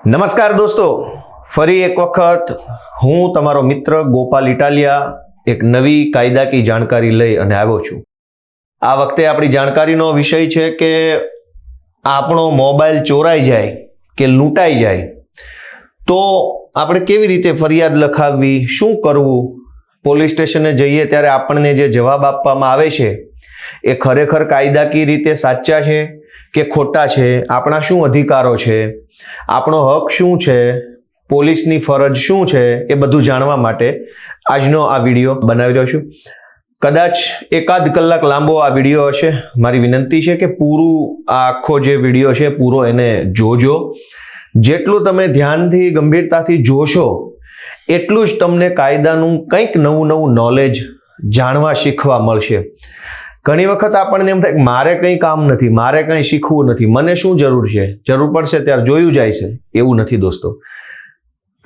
નમસ્કાર દોસ્તો, ફરી એક વખત હું તમારો મિત્ર ગોપાલ ઇટાલિયા એક નવી કાયદાકીય જાણકારી લઈ અને આવ્યો છું. આ વખતે આપણી જાણકારીનો વિષય છે કે આપણો મોબાઈલ ચોરાઈ જાય કે લૂંટાઈ જાય તો આપણે કેવી રીતે ફરિયાદ લખાવવી, શું કરવું, પોલીસ સ્ટેશને જઈએ ત્યારે આપણને જે જવાબ આપવામાં આવે છે એ ખરેખર કાયદાકીય રીતે સાચા છે કે ખોટા છે, આપણા શું અધિકારો છે, આપણો હક શું છે, પોલીસની ફરજ શું છે, એ બધું જાણવા માટે આજનો આ વિડીયો બનાવી રહ્યો છું. કદાચ એકાદ કલાક લાંબો આ વિડીયો હશે. મારી વિનંતી છે કે પૂરું આ આખો જે વિડીયો છે પૂરો એને જોજો. જેટલું તમે ધ્યાનથી ગંભીરતાથી જોશો એટલું જ તમને કાયદાનું કંઈક નવું નોલેજ જાણવા શીખવા મળશે. ઘણી વખત આપણને એમ થાય કે મારે કંઈ કામ નથી, મારે કંઈ શીખવું નથી, મને શું જરૂર છે, જરૂર પડશે ત્યારે જોયું જાય છે. એવું નથી દોસ્તો.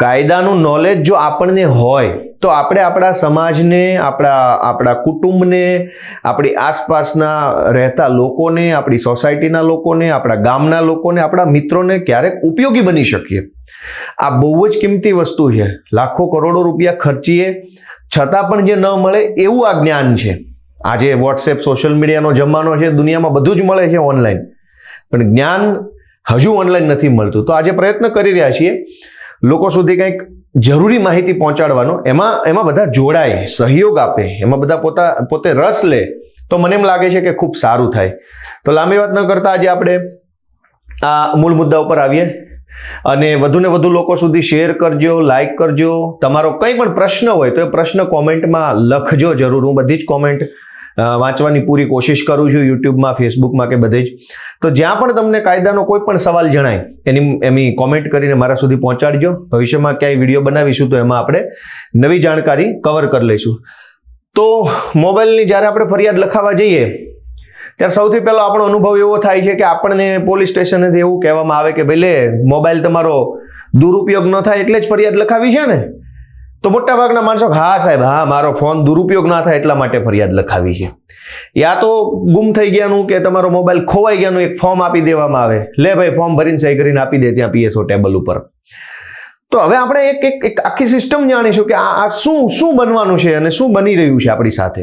કાયદાનું નોલેજ જો આપણને હોય તો આપણે આપણા સમાજને, આપણા કુટુંબને, આપણી આસપાસના રહેતા લોકોને, આપણી સોસાયટીના લોકોને, આપણા ગામના લોકોને, આપણા મિત્રોને ક્યારેક ઉપયોગી બની શકીએ. આ બહુ જ કિંમતી વસ્તુ છે. લાખો કરોડો રૂપિયા ખર્ચીએ છતાં પણ જે ન મળે એવું આ જ્ઞાન છે. આજે વોટ્સએપ, સોશિયલ મીડિયાનો જમાનો છે, દુનિયામાં બધું જ મળે છે ઓનલાઈન, પણ જ્ઞાન હજુ ઓનલાઈન નથી મળતું. તો આજે પ્રયત્ન કરી રહ્યા છીએ લોકો સુધી કંઈક જરૂરી માહિતી પહોંચાડવાનો. એમાં બધા જોડાય, સહયોગ આપે, એમાં બધા પોતે રસ લે તો મને એમ લાગે છે કે ખૂબ સારું થાય. તો લાંબી વાત ન કરતા આજે આપણે આ મૂળ મુદ્દા ઉપર આવીએ અને વધુને વધુ લોકો સુધી શેર કરજો, લાઈક કરજો. તમારો કંઈ પણ પ્રશ્ન હોય તો એ પ્રશ્ન કોમેન્ટમાં લખજો જરૂર. હું બધી જ કોમેન્ટ વાંચવાની પૂરી કોશિશ કરું છું, યુટ્યુબમાં, ફેસબુકમાં કે બધે જ. તો જ્યાં પણ તમને કાયદાનો કોઈ પણ સવાલ જણાય એની કોમેન્ટ કરીને મારા સુધી પહોંચાડજો. ભવિષ્યમાં ક્યાંય વિડીયો બનાવીશું તો એમાં આપણે નવી જાણકારી કવર કરી લઈશું. તો મોબાઈલની જ્યારે આપણે ફરિયાદ લખાવા જઈએ ત્યારે સૌથી પહેલો આપણો અનુભવ એવો થાય છે કે આપણને પોલીસ સ્ટેશનેથી એવું કહેવામાં આવે કે ભાઈ લે, મોબાઈલ તમારો દુરુપયોગ ન થાય એટલે જ ફરિયાદ લખાવી છે ને? તો મોટાભાગના માણસો હા સાહેબ, હા મારો ફોન દુરુપયોગ ના થાય એટલા માટે ફરિયાદ લખાવી છે. યા તો ગુમ થઈ ગયાનું કે તમારો મોબાઈલ ખોવાઈ ગયાનું એક ફોર્મ આપી દેવામાં આવે, લે ભાઈ ફોર્મ ભરીને સહી કરીને આપી દે ત્યાં પીએસઓ ટેબલ ઉપર. તો હવે આપણે એક આખી સિસ્ટમ જાણીશું કે આ શું બનવાનું છે અને શું બની રહ્યું છે આપણી સાથે.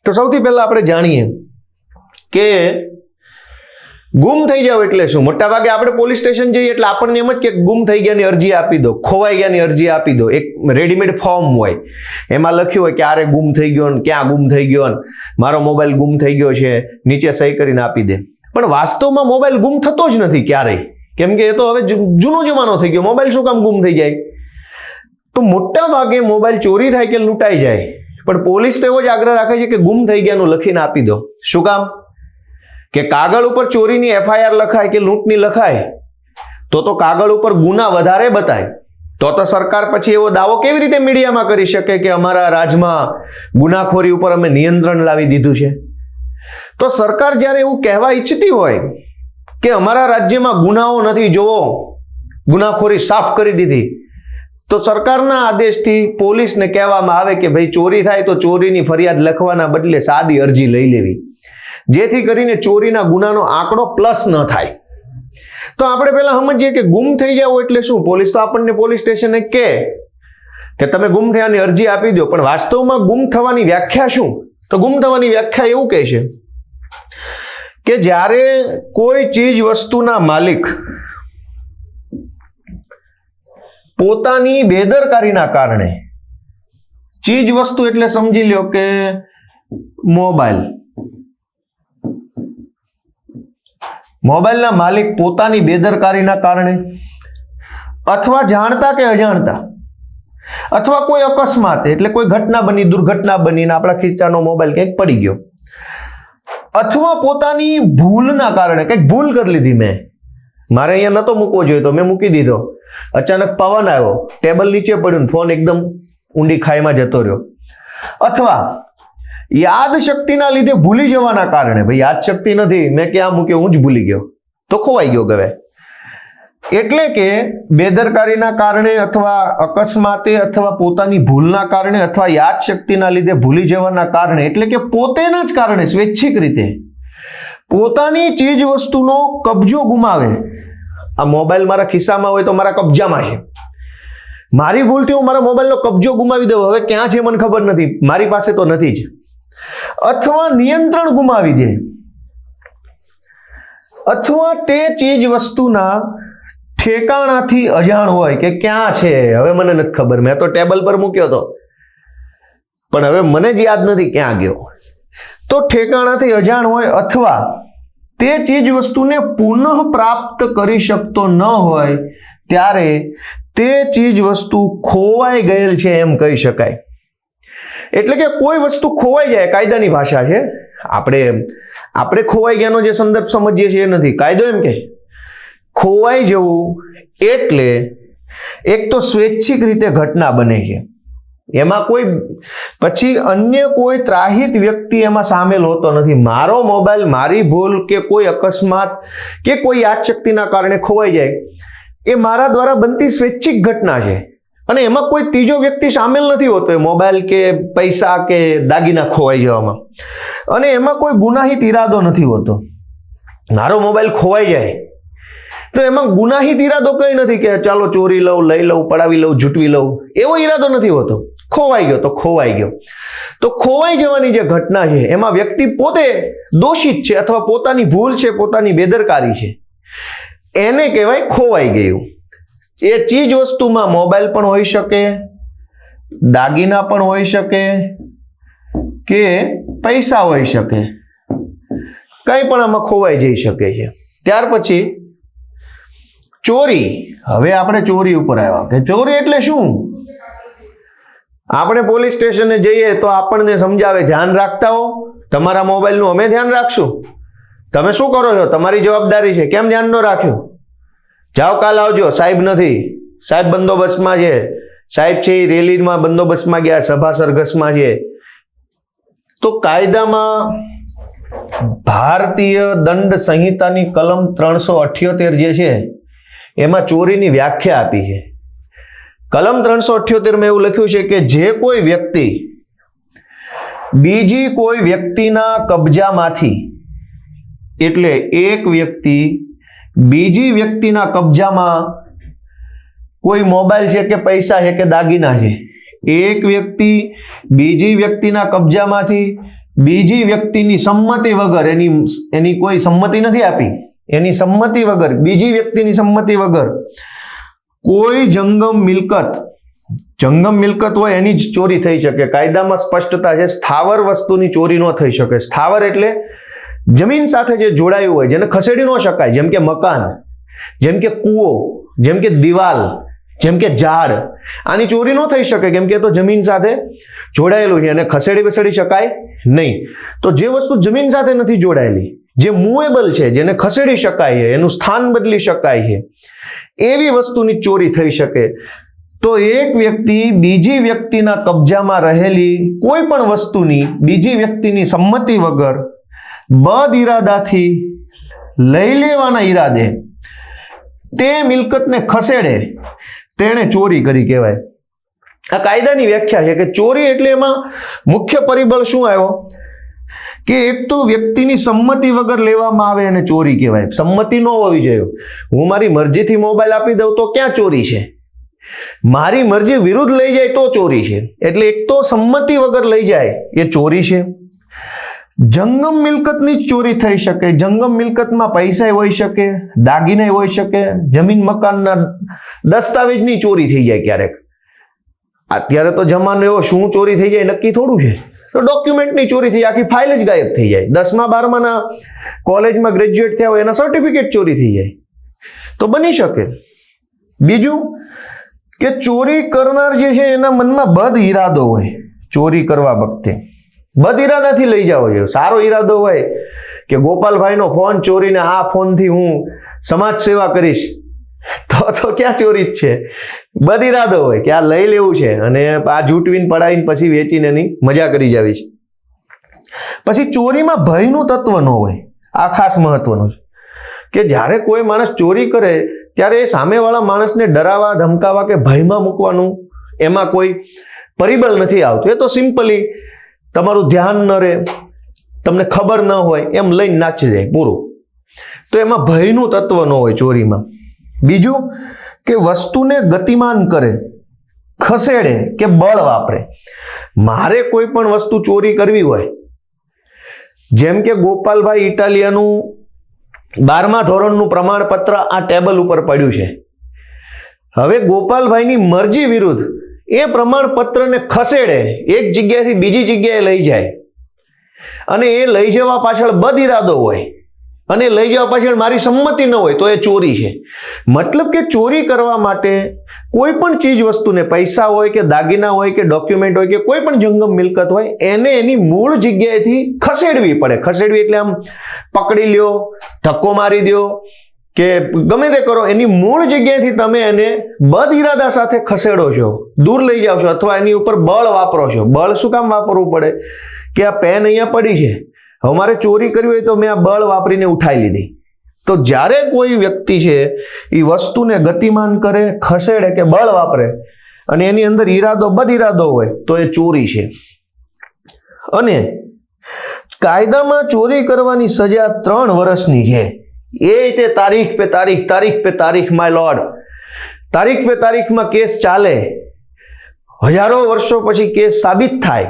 તો સૌથી પહેલા આપણે જાણીએ કે ગુમ થઈ જાવ એટલે શું. મોટાભાગે આપણે પોલીસ સ્ટેશન જઈએ એટલે આપણને એમ જ કે ગુમ થઈ ગયાની અરજી આપી દો, ખોવાઈ ગયાની અરજી આપી દો. એક રેડીમેડ ફોર્મ હોય, એમાં લખ્યું હોય ક્યારે ગુમ થઈ ગયો ને ક્યાં ગુમ થઈ ગયો ને મારો મોબાઈલ ગુમ થઈ ગયો છે, નીચે સહી કરીને આપી દે. પણ વાસ્તવમાં મોબાઈલ ગુમ થતો જ નથી ક્યારેય, કેમ કે એ તો હવે જૂનો જમાનો થઈ ગયો. મોબાઈલ શું કામ ગુમ થઈ જાય? તો મોટા ભાગે મોબાઈલ ચોરી થાય કે લૂંટાઈ જાય, પણ પોલીસ તો એવો જ આગ્રહ રાખે છે કે ગુમ થઈ ગયાનું લખીને આપી દો. શું કામ? કે કાગળ ઉપર ચોરીની એફઆઈઆર લખાય કે લૂંટની લખાય તો કાગળ ઉપર ગુના વધારે બતાય. તો સરકાર પછી એવો દાવો કેવી રીતે મીડિયામાં કરી શકે કે અમારા રાજ્યમાં ગુનાખોરી ઉપર અમે નિયંત્રણ લાવી દીધું છે? તો સરકાર જ્યારે એવું કહેવા ઈચ્છતી હોય કે અમારા રાજ્યમાં ગુનાઓ નથી, જોવો ગુનાખોરી સાફ કરી દીધી, તો સરકારના આદેશથી પોલીસને કહેવામાં આવે કે ભાઈ ચોરી થાય તો ચોરીની ફરિયાદ લખવાના બદલે સાદી અરજી લઈ લેવી, જેથી કરીને ચોરીના ગુનાનો આંકડો પ્લસ ન થાય. તો આપણે પહેલા સમજીએ કે ગુમ થઈ જાવ એટલે શું. પોલીસ તો આપણને પોલીસ સ્ટેશને કહે કે તમે ગુમ થયાની અરજી આપી દો, પણ વાસ્તવમાં ગુમ થવાની વ્યાખ્યા શું? તો ગુમ થવાની વ્યાખ્યા એવું કહે છે કે જ્યારે કોઈ ચીજ વસ્તુના માલિક પોતાની બેદરકારીના કારણે, ચીજ વસ્તુ એટલે સમજી લો કે મોબાઈલના માલિક પોતાની બેદરકારીના કારણે અથવા જાણતા કે અજાણતા અથવા કોઈ અકસ્માત એટલે કોઈ ઘટના બની, દુર્ઘટના બની ને આપણા ખિસ્સાનો મોબાઈલ કંઈક પડી ગયો, અથવા પોતાની ભૂલના કારણે કંઈક ભૂલ કરી લીધી, મારે અહીંયા નતો મૂકવો જોઈએ તો મેં મૂકી દીધો, અચાનક પવન આવ્યો, ટેબલ નીચે પડ્યું, ફોન એકદમ ઊંડી ખાઈમાં જતો રહ્યો, અથવા યાદ શક્તિના લીધે ભૂલી જવાના કારણે, ભાઈ યાદ શક્તિ નથી, મેં ક્યાં મૂક્યો, હું જ ભૂલી ગયો, તો ખોવાઈ ગયો ગવે. એટલે કે બેદરકારીના કારણે અથવા અકસ્માતે અથવા પોતાની ભૂલના કારણે અથવા યાદ શક્તિના લીધે ભૂલી જવાના કારણે, એટલે કે પોતેના જ કારણે સ્વૈચ્છિક રીતે પોતાની ચીજ વસ્તુનો કબજો ગુમાવે આ મોબાઈલ મારા ખિસ્સામાં હોય તો મારા કબજામાં છે, મારી ભૂલથી હું મારા મોબાઈલનો કબજો ગુમાવી દઉં, હવે ક્યાં છે મને ખબર નથી, મારી પાસે તો નથી જ, અથવા નિયંત્રણ ગુમાવી દે, અથવા તે ચીજ વસ્તુના ઠેકાણાથી અજાણ હોય કે ક્યાં છે, હવે મને નથી ખબર, મેં તો ટેબલ પર મૂક્યો હતો પણ હવે મને જ યાદ નથી ક્યાં ગયો, તો ઠેકાણાથી અજાણ હોય અથવા તે ચીજ વસ્તુને પુનઃ પ્રાપ્ત કરી શકતો ન હોય ત્યારે તે ચીજ વસ્તુ ખોવાઈ ગયેલ છે એમ કહી શકાય. એટલે કે કોઈ વસ્તુ ખોવાઈ જાય, કાયદાની ભાષા છે, આપણે ખોવાઈ ગયાનો જે સંદર્ભ સમજીએ છીએ એ નથી, કાયદો એમ કે ખોવાઈ જવું એટલે એક તો સ્વૈચ્છિક રીતે ઘટના બને છે, એમાં કોઈ પછી અન્ય કોઈ ત્રાહિત વ્યક્તિ એમાં સામેલ હોતો નથી. મારો મોબાઈલ મારી ભૂલ કે કોઈ અકસ્માત કે કોઈ યાદશક્તિના કારણે ખોવાઈ જાય એ મારા દ્વારા બનતી સ્વૈચ્છિક ઘટના છે અને એમાં કોઈ ત્રીજો વ્યક્તિ સામેલ નથી હોતો, એ મોબાઈલ કે પૈસા કે દાગીના ખોવાઈ જવામાં, અને એમાં કોઈ ગુનાહિત ઈરાદો નથી હોતો. મારો મોબાઈલ ખોવાઈ જાય તો એમાં ગુનાહિત ઈરાદો કઈ નથી કે ચાલો ચોરી લઉં, લઈ લઉં, પડાવી લઉં, જૂટવી લઉં, એવો ઈરાદો નથી હોતો. ખોવાઈ ગયો તો ખોવાઈ ગયો. તો ખોવાઈ જવાની જે ઘટના છે એમાં વ્યક્તિ પોતે દોષિત છે અથવા પોતાની ભૂલ છે, પોતાની બેદરકારી છે, એને કહેવાય ખોવાઈ ગયું. એ ચીજ વસ્તુમાં મોબાઈલ પણ હોઈ શકે, દાગીના પણ હોઈ શકે કે પૈસા હોઈ શકે, કંઈ પણ આમાં ખોવાઈ જઈ શકે છે. ત્યાર પછી ચોરી. હવે આપણે ચોરી ઉપર આવ્યા કે ચોરી એટલે શું? આપણે પોલીસ સ્ટેશને જઈએ તો આપણને સમજાવે ધ્યાન રાખતા હો, તમારા મોબાઈલનું અમે ધ્યાન રાખશું, તમે શું કરો છો, તમારી જવાબદારી છે, કેમ ધ્યાન ન રાખ્યું, જાઓ કાલ આવજો, સાહેબ નથી, સાહેબ બંદોબસ્તમાં છે, સાહેબ છે એ રેલીમાં બંદોબસ્તમાં ગયા, સભા સરઘસમાં છે. તો કાયદામાં ભારતીય દંડ સંહિતાની કલમ 378 જે છે એમાં ચોરીની વ્યાખ્યા આપી છે. કલમ 378 માં એવું લખ્યું છે કે જે કોઈ વ્યક્તિ બીજી કોઈ વ્યક્તિના કબજામાંથી, એટલે એક વ્યક્તિ બીજી વ્યક્તિના કબજામાં કોઈ મોબાઈલ છે કે પૈસા છે કે દાગીના છે, એક વ્યક્તિ બીજી વ્યક્તિના કબજામાંથી બીજી વ્યક્તિની સંમતિ વગર, એની કોઈ સંમતિ નથી આપી, એની સંમતિ વગર, બીજી વ્યક્તિની સંમતિ વગર કોઈ જંગમ મિલકત હોય એની જ ચોરી થઈ શકે. કાયદામાં સ્પષ્ટતા છે, સ્થાવર વસ્તુની ચોરી ન થઈ શકે. સ્થાવર એટલે જમીન સાથે જે જોડાયું હોય, જેને ખસેડી ન શકાય, જેમ કે મકાન, જેમ કે કૂવો, જેમ કે દિવાલ, જેમ કે ઝાડ, આની ચોરી ન થઈ શકે કેમ કે તો જમીન સાથે જોડાયેલું છે અને ખસેડી શકાય નહીં. તો જે વસ્તુ જમીન સાથે નથી જોડાયેલી, જે મૂવેબલ છે, જેને ખસેડી શકાય છે, એનું સ્થાન બદલી શકાય છે, એવી વસ્તુની ચોરી થઈ શકે. તો એક વ્યક્તિ બીજી વ્યક્તિના કબજામાં રહેલી કોઈ પણ વસ્તુની બીજી વ્યક્તિની સંમતિ વગર બદ ઇરાદાથી લઈ લેવાના ઈરાદે તે મિલકતને ખસેડે તેણે ચોરી કરી કહેવાય. આ કાયદાની વ્યાખ્યા છે કે ચોરી એટલે એમાં મુખ્ય પરિબળ શું આવ્યો કે એક તો વ્યક્તિની સંમતિ વગર લેવામાં આવે અને ચોરી કહેવાય. સંમતિ ન હોવી જોઈએ. હું મારી મરજીથી મોબાઈલ આપી દઉં તો ક્યાં ચોરી છે? મારી મરજી વિરુદ્ધ લઈ જાય તો ચોરી છે. એટલે એક તો સંમતિ વગર લઈ જાય એ ચોરી છે. જંગમ મિલકતની જ ચોરી થઈ શકે. જંગમ મિલકતમાં પૈસા હોઈ શકે, દાગીના હોઈ શકે, જમીન મકાનના દસ્તાવેજની ચોરી થઈ જાય ક્યારેક. અત્યારે તો જમાનો એવો, શું ચોરી થઈ જાય નક્કી થોડું છે. તો ડોક્યુમેન્ટની ચોરી થઈ, આખી ફાઇલ જ ગાયબ થઈ જાય. 10મા 12માના કોલેજમાં ગ્રેજ્યુએટ થયા હોય એના સર્ટિફિકેટ ચોરી થઈ જાય તો બની શકે. બીજું કે ચોરી કરનાર જે છે એના મનમાં બદ ઈરાદો હોય. ચોરી કરવા વખતે બદ ઈરાદાથી લઈ જાવ જોઈએ. સારો ઈરાદો હોય કે ગોપાલભાઈનો ફોન ચોરીને આ ફોનથી હું સમાજ સેવા કરીશ, તો ક્યાં ચોરી જ છે? બદ ઈરાદો હોય કે આ લઈ લેવું છે અને આ જૂટવીને પડાવીને પછી વેચીને એની મજા કરી જાવી છે. પછી ચોરીમાં ભયનું તત્વ ન હોય. આ ખાસ મહત્વનું છે કે જ્યારે કોઈ માણસ ચોરી કરે ત્યારે એ સામેવાળા માણસને ડરાવા, ધમકાવા કે ભયમાં મૂકવાનું એમાં કોઈ પરિબળ નથી આવતું. એ તો સિમ્પલી તમારું ધ્યાન ન રહે, તમને ખબર ન હોય એમ લઈને નાચી જાય પૂરું. તો એમાં ભયનું તત્વ ન હોય ચોરીમાં. બીજું કે વસ્તુને ગતિમાન કરે, ખસેડે કે બળ વાપરે. મારે કોઈ પણ વસ્તુ ચોરી કરવી હોય, જેમ કે ગોપાલભાઈ ઇટાલિયાનું 12મા ધોરણનું પ્રમાણપત્ર આ ટેબલ ઉપર પડ્યું છે. હવે ગોપાલભાઈની મરજી વિરુદ્ધ એ પ્રમાણપત્રને ખસેડે, એક જગ્યાએથી બીજી જગ્યાએ લઈ જાય, અને એ લઈ જવા પાછળ બદ ઇરાદો હોય અને લઈ જવા પાછળ મારી સંમતિ ન હોય, તો એ ચોરી છે. મતલબ કે ચોરી કરવા માટે કોઈ પણ ચીજ વસ્તુને, પૈસા હોય કે દાગીના હોય કે ડોક્યુમેન્ટ હોય કે કોઈ પણ જંગમ મિલકત હોય, એને એની મૂળ જગ્યાએથી ખસેડવી પડે. ખસેડવી એટલે આમ પકડી લ્યો, ધક્કો મારી દો કે ગમે તે કરો, એની મૂળ જગ્યાએથી તમે એને બદ ઇરાદા સાથે ખસેડો છો, દૂર લઈ જાઓ છો, અથવા એની ઉપર બળ વાપરો છો. બળ શું કામ વાપરવું પડે? કે આ પેન અહીંયા પડી છે, હવે મારે ચોરી કરવી હોય તો મેં આ બળ વાપરીને ઉઠાઈ લીધી. તો જ્યારે કોઈ વ્યક્તિ છે એ વસ્તુને ગતિમાન કરે, ખસેડે કે બળ વાપરે, અને એની અંદર ઈરાદો બદ ઇરાદો હોય, તો એ ચોરી છે. અને કાયદામાં ચોરી કરવાની સજા 3 વર્ષની છે. એ રીતે તારીખ પે તારીખ, તારીખ પે તારીખ, માય લોર્ડ, તારીખ પે તારીખમાં કેસ ચાલે, હજારો વર્ષો પછી કેસ સાબિત થાય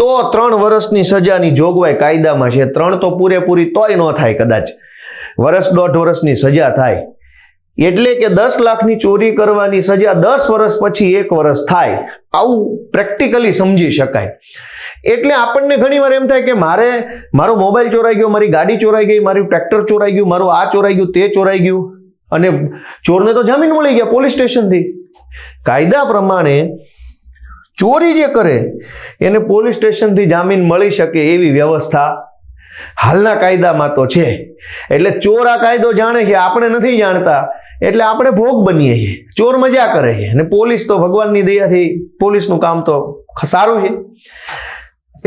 તો 3 વર્ષની સજાની જોગવાઈ કાયદામાં છે. 3 તો પૂરેપૂરી તોય ન થાય, કદાચ 1.5 વર્ષની સજા થાય. એટલે કે 10 લાખની ચોરી કરવાની સજા 10 વર્ષ પછી 1 વર્ષ થાય. આવું પ્રેક્ટિકલી સમજી શકાય. એટલે આપણને ઘણીવાર એમ થાય કે મારો મોબાઈલ ચોરાઈ ગયો, મારી ગાડી ચોરાઈ ગઈ, મારું ટ્રેક્ટર ચોરાઈ ગયું, મારું આ ચોરાઈ ગયું, તે ચોરાઈ ગયું, અને ચોરને તો જામીન મળી ગયા પોલીસ સ્ટેશનથી. કાયદા પ્રમાણે ચોરી જે કરે એને પોલીસ સ્ટેશનથી જામીન મળી શકે એવી વ્યવસ્થા હાલના કાયદામાં તો છે. એટલે ચોર આ કાયદો જાણે છે, આપણે નથી જાણતા, એટલે આપણે ભોગ બનીએ છીએ. ચોર મજા કરે છે, અને પોલીસ તો ભગવાનની દયાથી પોલીસનું કામ તો સારું છે.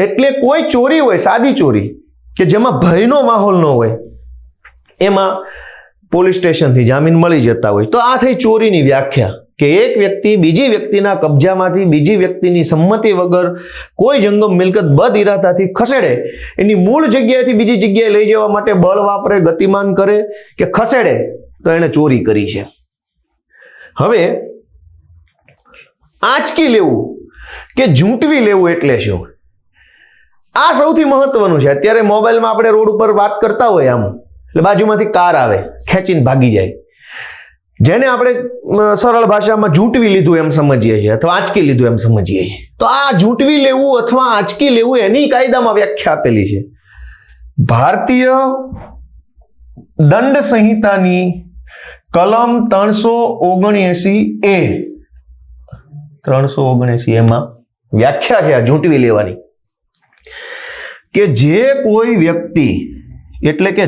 એટલે કોઈ ચોરી હોય, સાદી ચોરી કે જેમાં ભયનો માહોલ ન હોય, એમાં પોલીસ સ્ટેશનથી જામીન મળી જતા હોય. તો આ થઈ ચોરીની વ્યાખ્યા, કે એક વ્યક્તિ બીજી વ્યક્તિના કબજામાંથી બીજી વ્યક્તિની સંમતિ વગર કોઈ જંગમ મિલકત બદ ઇરાદાથી ખસેડે, એની મૂળ જગ્યાએથી બીજી જગ્યાએ લઈ જવા માટે બળ વાપરે, ગતિમાન કરે કે ખસેડે, તો એને ચોરી કરી છે. હવે આંચકી લેવું કે ઝૂંટવી લેવું એટલે શું? આ સૌથી મહત્વનું છે. અત્યારે મોબાઈલમાં આપણે રોડ ઉપર વાત કરતા હોય, આમ એટલે બાજુમાંથી કાર આવે, ખેંચીને ભાગી જાય, જેને આપણે સરળ ભાષામાં ઝૂંટવી લીધું એમ સમજીએ છીએ, અથવા આંચકી લીધું એમ સમજીએ છીએ. તો આ ઝૂંટવી લેવું અથવા આંચકી લેવું એની કાયદામાં વ્યાખ્યા આપેલી છે. ભારતીય દંડ સંહિતાની કલમ 379A 379 એમાં વ્યાખ્યા છે આ ઝૂંટવી લેવાની, કે જે કોઈ વ્યક્તિ એટલે કે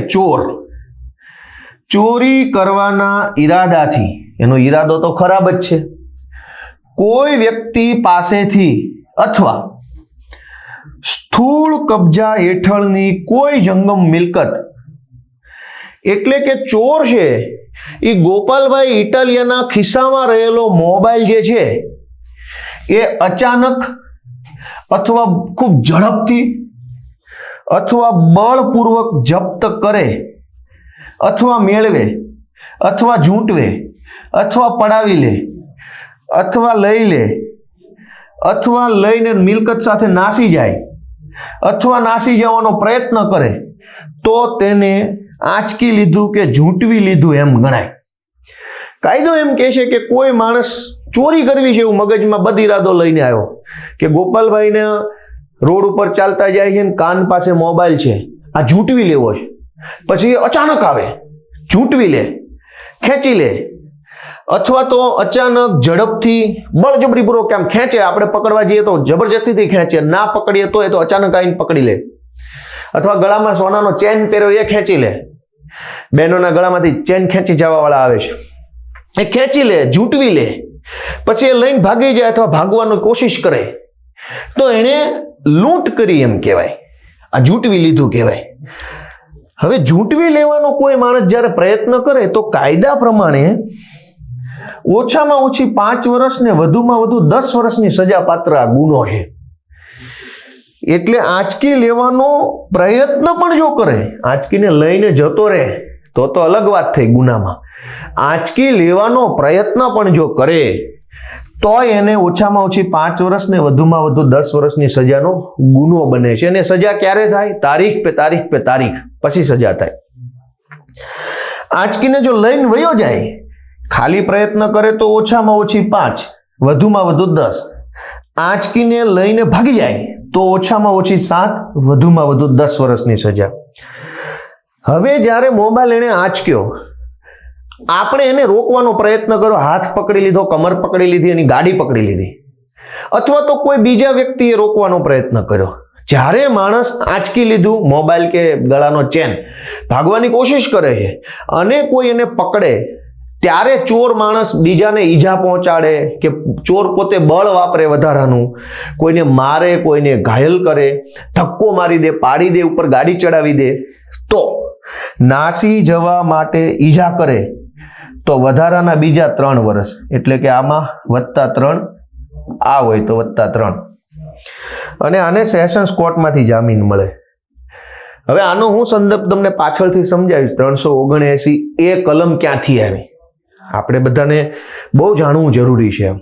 ચોરી કરવાના ઈરાદાથી, એનો ઈરાદો તો ખરાબ જ છે, કોઈ વ્યક્તિ પાસેથી અથવા સ્થૂળ કબજા હેઠળની કોઈ જંગમ મિલકત, એટલે કે ચોર છે એ ગોપાલભાઈ ઇટાલિયાના ખિસ્સામાં રહેલો મોબાઈલ જે છે એ અચાનક અથવા ખૂબ ઝડપથી અથવા બળપૂર્વક જપ્ત કરે, અથવા મેળવે, અથવા ઝૂંટવે, અથવા પડાવી લે, અથવા લઈ લે, અથવા લઈને મિલકત સાથે નાસી જાય, અથવા નાસી જવાનો પ્રયત્ન કરે, તો તેને આંચકી લીધું કે ઝૂંટવી લીધું એમ ગણાય. કાયદો એમ કહે છે કે કોઈ માણસ ચોરી કરવી છે એવું મગજમાં બદ ઇરાદો લઈને આવ્યો, કે ગોપાલભાઈને રોડ ઉપર ચાલતા જાય છે ને કાન પાસે મોબાઈલ છે, આ ઝૂંટવી લેવો છે, પછી અચાનક આવે, ઝૂંટવી લે, ખેંચી લે, અથવા તો અચાનક ઝડપથી બળજબરીપૂર્વક કેમ ખેંચે, આપણે પકડવા જઈએ તો જબરજસ્તીથી ખેંચે, ના પકડીએ તો એ તો અચાનક આવીને પકડી લે, અથવા ગળામાં સોનાનો ચેન પહેર્યો એ ખેંચી લે, બહેનોના ગળામાંથી ચેન ખેંચી જવા વાળા આવે છે, એ ખેંચી લે, ઝૂંટવી લે, પછી એ લઈને ભાગી જાય અથવા ભાગવાની કોશિશ કરે, તો એને લૂંટ કરી એમ કહેવાય, આ ઝૂંટવી લીધું કહેવાય. હવે ઝૂંટવી લેવાનો કોઈ માણસ જ્યારે પ્રયત્ન કરે તો કાયદા પ્રમાણે ઓછામાં ઓછી 5 વર્ષ ને વધુમાં વધુ 10 વર્ષની સજા પાત્ર આ ગુનો છે. એટલે આંચકી લેવાનો પ્રયત્ન પણ જો કરે, આંચકીને લઈને જતો રહે તો અલગ વાત થઈ ગુનામાં. આંચકી લેવાનો પ્રયત્ન પણ જો કરે તો એને ઓછામાં ઓછી 5 વર્ષ ને વધુમાં વધુ 10 વર્ષની સજાનો ગુનો બને છે. અને સજા ક્યારે થાય? તારીખ પછી સજા થાય. આંચકીને જો લઈને વયો જાય, ખાલી પ્રયત્ન કરે તો ઓછામાં ઓછી 5, વધુમાં વધુ 10. આંચકીને લઈને ભાગી જાય તો ઓછામાં ઓછી 7, વધુમાં વધુ 10 વર્ષની સજા. હવે જ્યારે મોબાઈલ એને આંચક્યો, આપણે એને રોકવાનો પ્રયત્ન કર્યો, હાથ પકડી લીધો, કમર પકડી લીધી, એની ગાડી પકડી લીધી, અથવા તો કોઈ બીજા વ્યક્તિએ રોકવાનો પ્રયત્ન કર્યો. જ્યારે માણસ આંચકી લીધું, મોબાઈલ કે ગળાનો ચેન, ભાગવાની કોશિશ કરે છે અને કોઈ એને પકડે, ત્યારે ચોર માણસ બીજાને ઈજા પહોંચાડે કે ચોર પોતે બળ વાપરે વધારાનું, કોઈને મારે, કોઈને ઘાયલ કરે, ધક્કો મારી દે, પાડી દે, ઉપર ગાડી ચડાવી દે, તો નાસી જવા માટે ઈજા કરે તો વધારાના બીજા 3 વર્ષ, એટલે કે આમાં +3, આ હોય તો +3. અને આને સેશન્સ કોર્ટમાંથી જામીન મળે. હવે આનો હું સંદર્ભ તમને પાછળથી સમજાવીશ. 379 એ કલમ ક્યાંથી આવી આપણે બધાને બહુ જાણવું જરૂરી છે.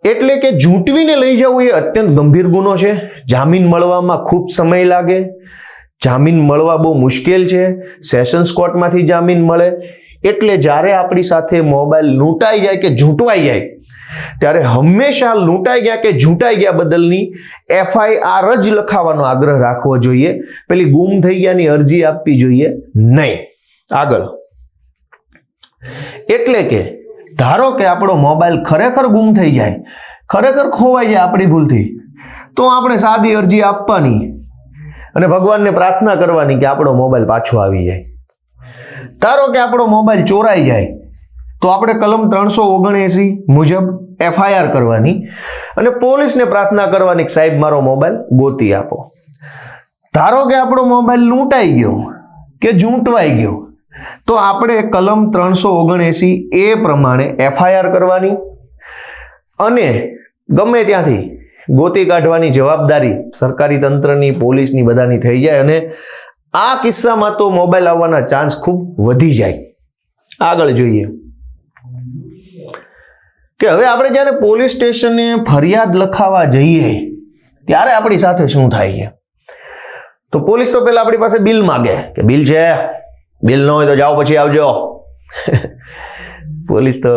એટલે કે ઝૂંટવીને લઈ જવું એ અત્યંત ગંભીર ગુનો છે. જામીન મળવામાં ખૂબ સમય લાગે, જામીન મળવા બહુ મુશ્કેલ છે. સેશન્સ કોર્ટમાંથી જામીન મળે. એટલે જ્યારે આપણી સાથે મોબાઈલ લૂંટાઈ જાય કે ઝૂંટવાઈ જાય, ત્યારે હંમેશા લૂંટાઈ ગયા કે ઝૂંટાઈ ગયા બદલની FIR જ લખાવવાનો આગ્રહ રાખવો જોઈએ. પેલી ગુમ થઈ ગયાની અરજી આપવી જોઈએ નહીં. આગળ, એટલે કે ધારો કે આપણો મોબાઈલ ખરેખર ગુમ થઈ જાય, ખરેખર ખોવાઈ જાય આપણી ભૂલથી, તો આપણે સાદી અરજી આપવાની અને ભગવાનને પ્રાર્થના કરવાની કે આપણો મોબાઈલ પાછો આવી જાય. ધારો કે આપણો મોબાઈલ ચોરાઈ જાય તો આપણે કલમ 379 મુજબ FIR કરવાની અને પોલીસને પ્રાર્થના કરવાની કે સાહેબ મારો મોબાઈલ ગોતી આપો. ધારો કે આપણો મોબાઈલ લૂંટાઈ ગયો કે ઝૂંટવાઈ ગયો તો આપણે કલમ 379 પ્રમાણે FIR કરવાની અને ગમે ત્યાંથી ગોતી કાઢવાની જવાબદારી સરકારી તંત્રની, પોલીસની, બધાની થઈ જાય. અને આ કિસ્સામાં તો મોબાઈલ આવવાના ચાન્સ ખૂબ વધી જાય. આગળ જોઈએ કે હવે આપણે જ્યારે પોલીસ સ્ટેશને ફરિયાદ લખાવા જઈએ ત્યારે આપણી સાથે શું થાય છે. તો પોલીસ તો પહેલા આપણી પાસે બિલ માગે કે બિલ છે, બિલ ન હોય તો જાઓ પછી આવજો. પોલીસ તો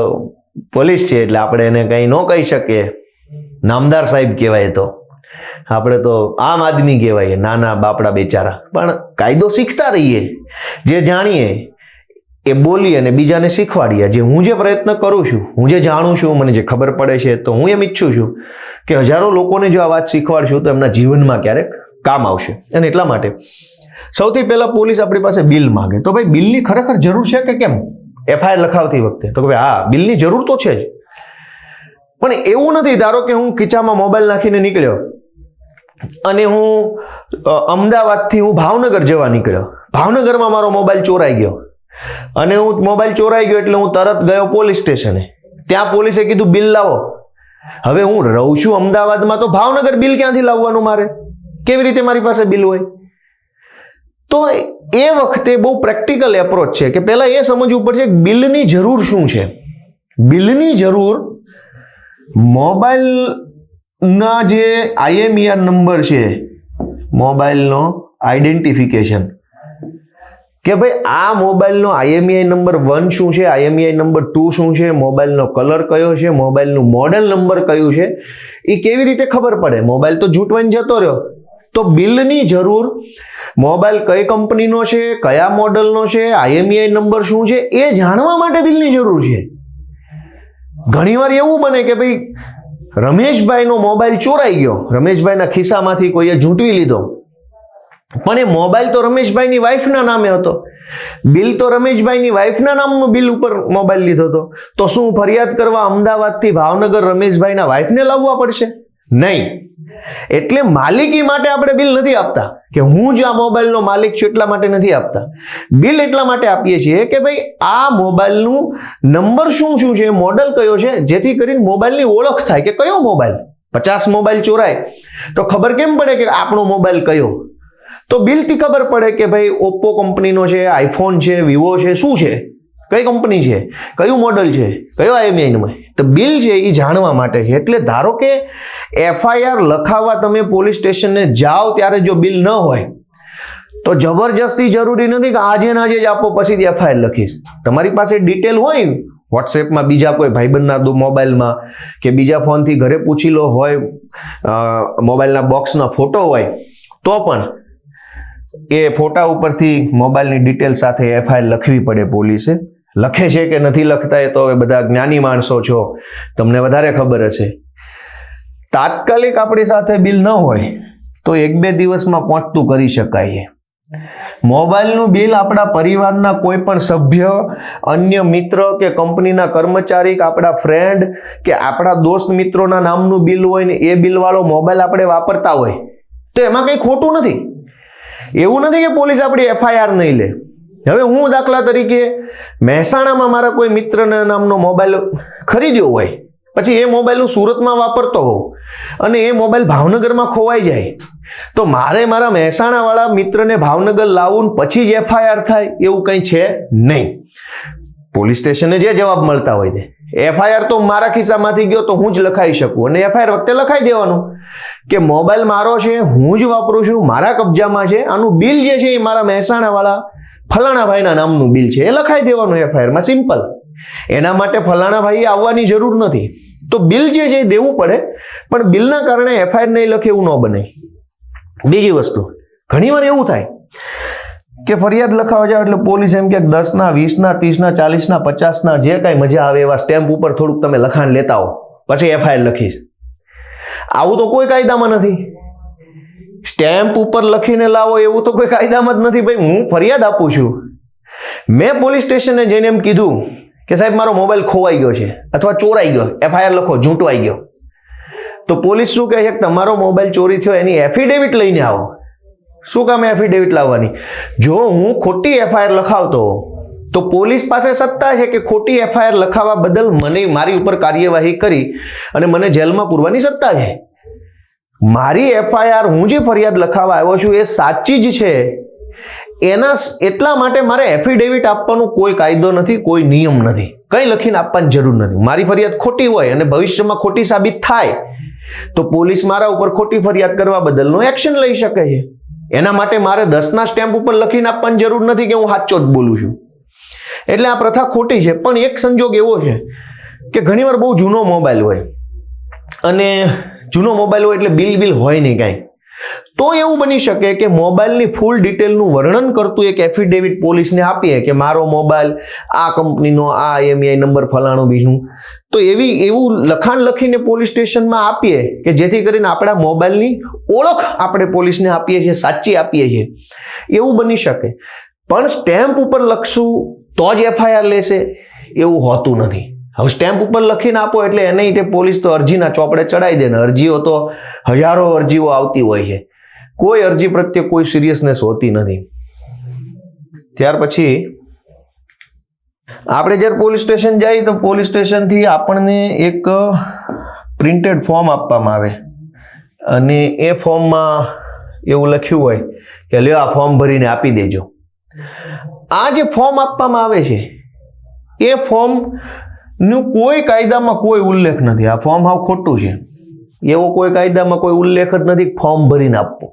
પોલીસ છે એટલે આપણે એને કંઈ ન કહી શકીએ. નામદાર સાહેબ કહેવાય તો આપણે તો આમ આદમી કહેવાય, નાના બાપડા બેચારા. પણ કાયદો શીખતા રહીએ, જે જાણીએ એ બોલીએ અને બીજાને શીખવાડીએ. હું જે પ્રયત્ન કરું છું, હું જે જાણું છું, મને જે ખબર પડે છે, તો હું એમ ઈચ્છું છું કે હજારો લોકોને જો આ વાત શીખવાડશું તો એમના જીવનમાં ક્યારેક કામ આવશે. અને એટલા માટે સૌથી પહેલા પોલીસ આપણી પાસે બિલ માંગે. તો ભાઈ બિલની ખરેખર જરૂર છે કે કેમ? FIR લખાવતી વખતે તો કે ભાઈ હા, બિલની જરૂર તો છે જ, પણ એવું નથી. ધારો કે હું ખીચામાં મોબાઈલ નાખીને નીકળ્યો અને હું અમદાવાદથી હું ભાવનગર જવા નીકળ્યો. ભાવનગરમાં મારો મોબાઈલ ચોરાઈ ગયો અને હું મોબાઈલ ચોરાઈ ગયો એટલે હું તરત ગયો પોલીસ સ્ટેશને. ત્યાં પોલીસે કીધું બિલ લાવો. હવે હું રહું છું અમદાવાદમાં, તો ભાવનગર બિલ ક્યાંથી લાવવાનું મારે? કેવી રીતે મારી પાસે બિલ હોય? તો એ વખતે બહુ પ્રેક્ટિકલ એપ્રોચ છે કે પહેલા એ સમજવું પડશે કે બિલની જરૂર શું છે. બિલની જરૂર મોબાઈલના જે IMEI નંબર છે, મોબાઈલનો આઈડેન્ટિફિકેશન, કે ભાઈ આ મોબાઈલનો IMEI નંબર 1 શું છે, IMEI નંબર 2 શું છે, મોબાઈલનો કલર કયો છે, મોબાઈલનું મોડેલ નંબર કયું છે, એ કેવી રીતે ખબર પડે? મોબાઈલ તો ઝૂંટવાઈને જતો રહ્યો. તો બિલની જરૂર, મોબાઈલ કઈ કંપનીનો છે, કયા મોડેલનો છે, IMEI નંબર શું છે, એ જાણવા માટે બિલની જરૂર છે. ઘણીવાર એવું બને કે ભાઈ રમેશભાઈનો મોબાઈલ ચોરાઈ ગયો, રમેશભાઈના ખિસ્સામાંથી કોઈએ ઝૂંટવી લીધો, પણ એ મોબાઈલ તો રમેશભાઈની વાઈફના નામે હતો. બિલ તો રમેશભાઈની વાઈફના નામનું બિલ ઉપર મોબાઈલ લીધો હતો. તો શું ફરિયાદ કરવા અમદાવાદથી ભાવનગર રમેશભાઈના વાઈફને લાવવા પડશે? નહીં. એટલે માલિકી માટે આપણે બિલ નથી આપતા કે હું જ આ મોબાઈલનો માલિક છું એટલા માટે નથી આપતા. બિલ એટલા માટે આપીએ છીએ કે ભાઈ આ મોબાઈલનું નંબર શું છે, મોડેલ કયો છે, જેથી કરીને મોબાઈલની ઓળખ થાય કે કયો મોબાઈલ. 50 મોબાઈલ ચોરાય તો ખબર કેમ પડે કે આપણો મોબાઈલ કયો? તો બિલથી ખબર પડે કે ભાઈ ઓપ્પો કંપનીનો છે, આઈફોન છે, વિવો છે, શું છે, કઈ કંપની છે, કયું મોડલ છે, કયો IMEI તો બિલ છે એ જાણવા માટે છે. એટલે ધારો કે FIR લખાવવા તમે પોલીસ સ્ટેશનને જાઓ ત્યારે જો બિલ ન હોય તો જબરજસ્તી જરૂરી નથી કે આજે ને આજે જ આપો પછી જ FIR લખીશ. તમારી પાસે ડિટેલ હોય વોટ્સએપમાં, બીજા કોઈ ભાઈબંધના મોબાઈલમાં કે બીજા ફોનથી ઘરે પૂછી લો હોય, મોબાઈલના બોક્સનો ફોટો હોય તો પણ એ ફોટા ઉપરથી મોબાઈલની ડિટેલ સાથે FIR લખવી પડે પોલીસે. લખે છે કે નથી લખતા એ તો હવે બધા જ્ઞાની માણસો છો, તમને વધારે ખબર હશે. તાત્કાલિક આપણી સાથે બિલ ન હોય તો 1-2 દિવસમાં પહોંચતું કરી શકાય. મોબાઈલનું બિલ આપણા પરિવારના કોઈ પણ સભ્ય, અન્ય મિત્ર કે કંપનીના કર્મચારી કે આપણા ફ્રેન્ડ કે આપણા દોસ્ત મિત્રોના નામનું બિલ હોય ને એ બિલવાળો મોબાઈલ આપણે વાપરતા હોય તો એમાં કંઈ ખોટું નથી. એવું નથી કે પોલીસ આપણી FIR નહીં લે. હવે હું દાખલા તરીકે મહેસાણામાં મારા કોઈ મિત્રના નામનો મોબાઈલ ખરીદ્યો હોય, પછી એ મોબાઈલ હું સુરતમાં વાપરતો હોઉં અને એ મોબાઈલ ભાવનગરમાં ખોવાઈ જાય તો મારે મારા મહેસાણાવાળા મિત્રને ભાવનગર લાવવું પછી જ FIR થાય એવું કંઈ છે નહીં. પોલીસ સ્ટેશને જે જવાબ મળતા હોય તે FIR તો મારા ખિસ્સામાંથી ગયો તો હું જ લખાઈ શકું અને FIR વખતે લખાઈ દેવાનું કે મોબાઈલ મારો છે, હું જ વાપરું છું, મારા કબજામાં છે, આનું બિલ જે છે એ મારા મહેસાણાવાળા ફલાણા ભાઈના નામનું બિલ છે, એ લખાઈ દેવાનું FIR માં. સિમ્પલ. એના માટે ફલાણા ભાઈ આવવાની જરૂર નથી. તો બિલ જે છે એ દેવું પડે, પણ બિલના કારણે FIR નહીં લખે એવું ન બને. બીજી વસ્તુ, ઘણીવાર એવું થાય કે ફરિયાદ લખાવા જાવ એટલે પોલીસ એમ કે 10ના, 20ના, 30ના, 40ના, 50ના જે કાંઈ મજા આવે એવા સ્ટેમ્પ ઉપર થોડુંક તમે લખાણ લેતા હો, પછી FIR લખીશ. આવું તો કોઈ કાયદામાં નથી. સ્ટેમ્પ ઉપર લખીને લાવો એવું તો કોઈ કાયદામાં જ નથી. ભાઈ હું ફરિયાદ આપું છું, મેં પોલીસ સ્ટેશને જઈને એમ કીધું કે સાહેબ મારો મોબાઈલ ખોવાઈ ગયો છે અથવા ચોરાઈ ગયો, FIR લખો, ઝૂંટવાઈ ગયો. તો પોલીસ શું કહે છે કે તમારો મોબાઈલ ચોરી થયો એની એફિડેવિટ લઈને આવો. શું કામ એફિડેવિટ લાવવાની? જો હું ખોટી FIR લખાવતો તો પોલીસ પાસે સત્તા છે કે ખોટી FIR લખાવવા બદલ મને મારી ઉપર કાર્યવાહી કરી અને મને જેલમાં પૂરવાની સત્તા છે. મારી FIR હું જે ફરિયાદ લખાવવા આવ્યો છું એ સાચી જ છે, એના એટલા માટે મારે એફિડેવિટ આપવાનો કોઈ કાયદો નથી, કોઈ નિયમ નથી, કંઈ લખીને આપવાની જરૂર નથી. મારી ફરિયાદ ખોટી હોય અને ભવિષ્યમાં ખોટી સાબિત થાય તો પોલીસ મારા ઉપર ખોટી ફરિયાદ કરવા બદલનો એક્શન લઈ શકે છે. એના માટે મારે 10ના સ્ટેમ્પ ઉપર લખીને આપવાની જરૂર નથી કે હું સાચો જ બોલું છું. એટલે આ પ્રથા ખોટી છે. પણ એક સંજોગ એવો છે કે ઘણીવાર બહુ જૂનો મોબાઈલ હોય અને જૂનો મોબાઈલ હોય એટલે બિલ હોય નહીં કાંઈ, તો એવું બની શકે કે મોબાઈલની ફૂલ ડિટેલનું વર્ણન કરતું એક એફિડેવિટ પોલીસને આપીએ કે મારો મોબાઈલ આ કંપનીનો, આ IMEI નંબર ફલાણું બીજું, તો એવું લખાણ લખીને પોલીસ સ્ટેશનમાં આપીએ કે જેથી કરીને આપણા મોબાઈલની ઓળખ આપણે પોલીસને આપીએ છીએ, સાચી આપીએ છીએ, એવું બની શકે. પણ સ્ટેમ્પ ઉપર લખશું તો જ FIR લેશે એવું હોતું નથી. હવે સ્ટેમ્પ ઉપર લખીને આપો એટલે એને તે પોલીસ તો અરજીના ચોપડે ચડાવી દે ને. અરજીઓ તો હજારો અરજીઓ આવતી હોય છે, કોઈ અરજી પ્રત્યે કોઈ સિરિયસનેસ હોતી નથી. ત્યાર પછી આપણે જ્યારે પોલીસ સ્ટેશન જઈએ તો પોલીસ સ્ટેશનથી આપણને એક પ્રિન્ટેડ ફોર્મ આપવામાં આવે અને એ ફોર્મમાં એવું લખ્યું હોય કે લ્યો આ ફોર્મ ભરીને આપી દેજો. આ જે ફોર્મ આપવામાં આવે છે એ ફોર્મનું કોઈ કાયદામાં કોઈ ઉલ્લેખ નથી. આ ફોર્મ હાવ ખોટું છે. એવો કોઈ કાયદામાં કોઈ ઉલ્લેખ જ નથી ફોર્મ ભરીને આપવું.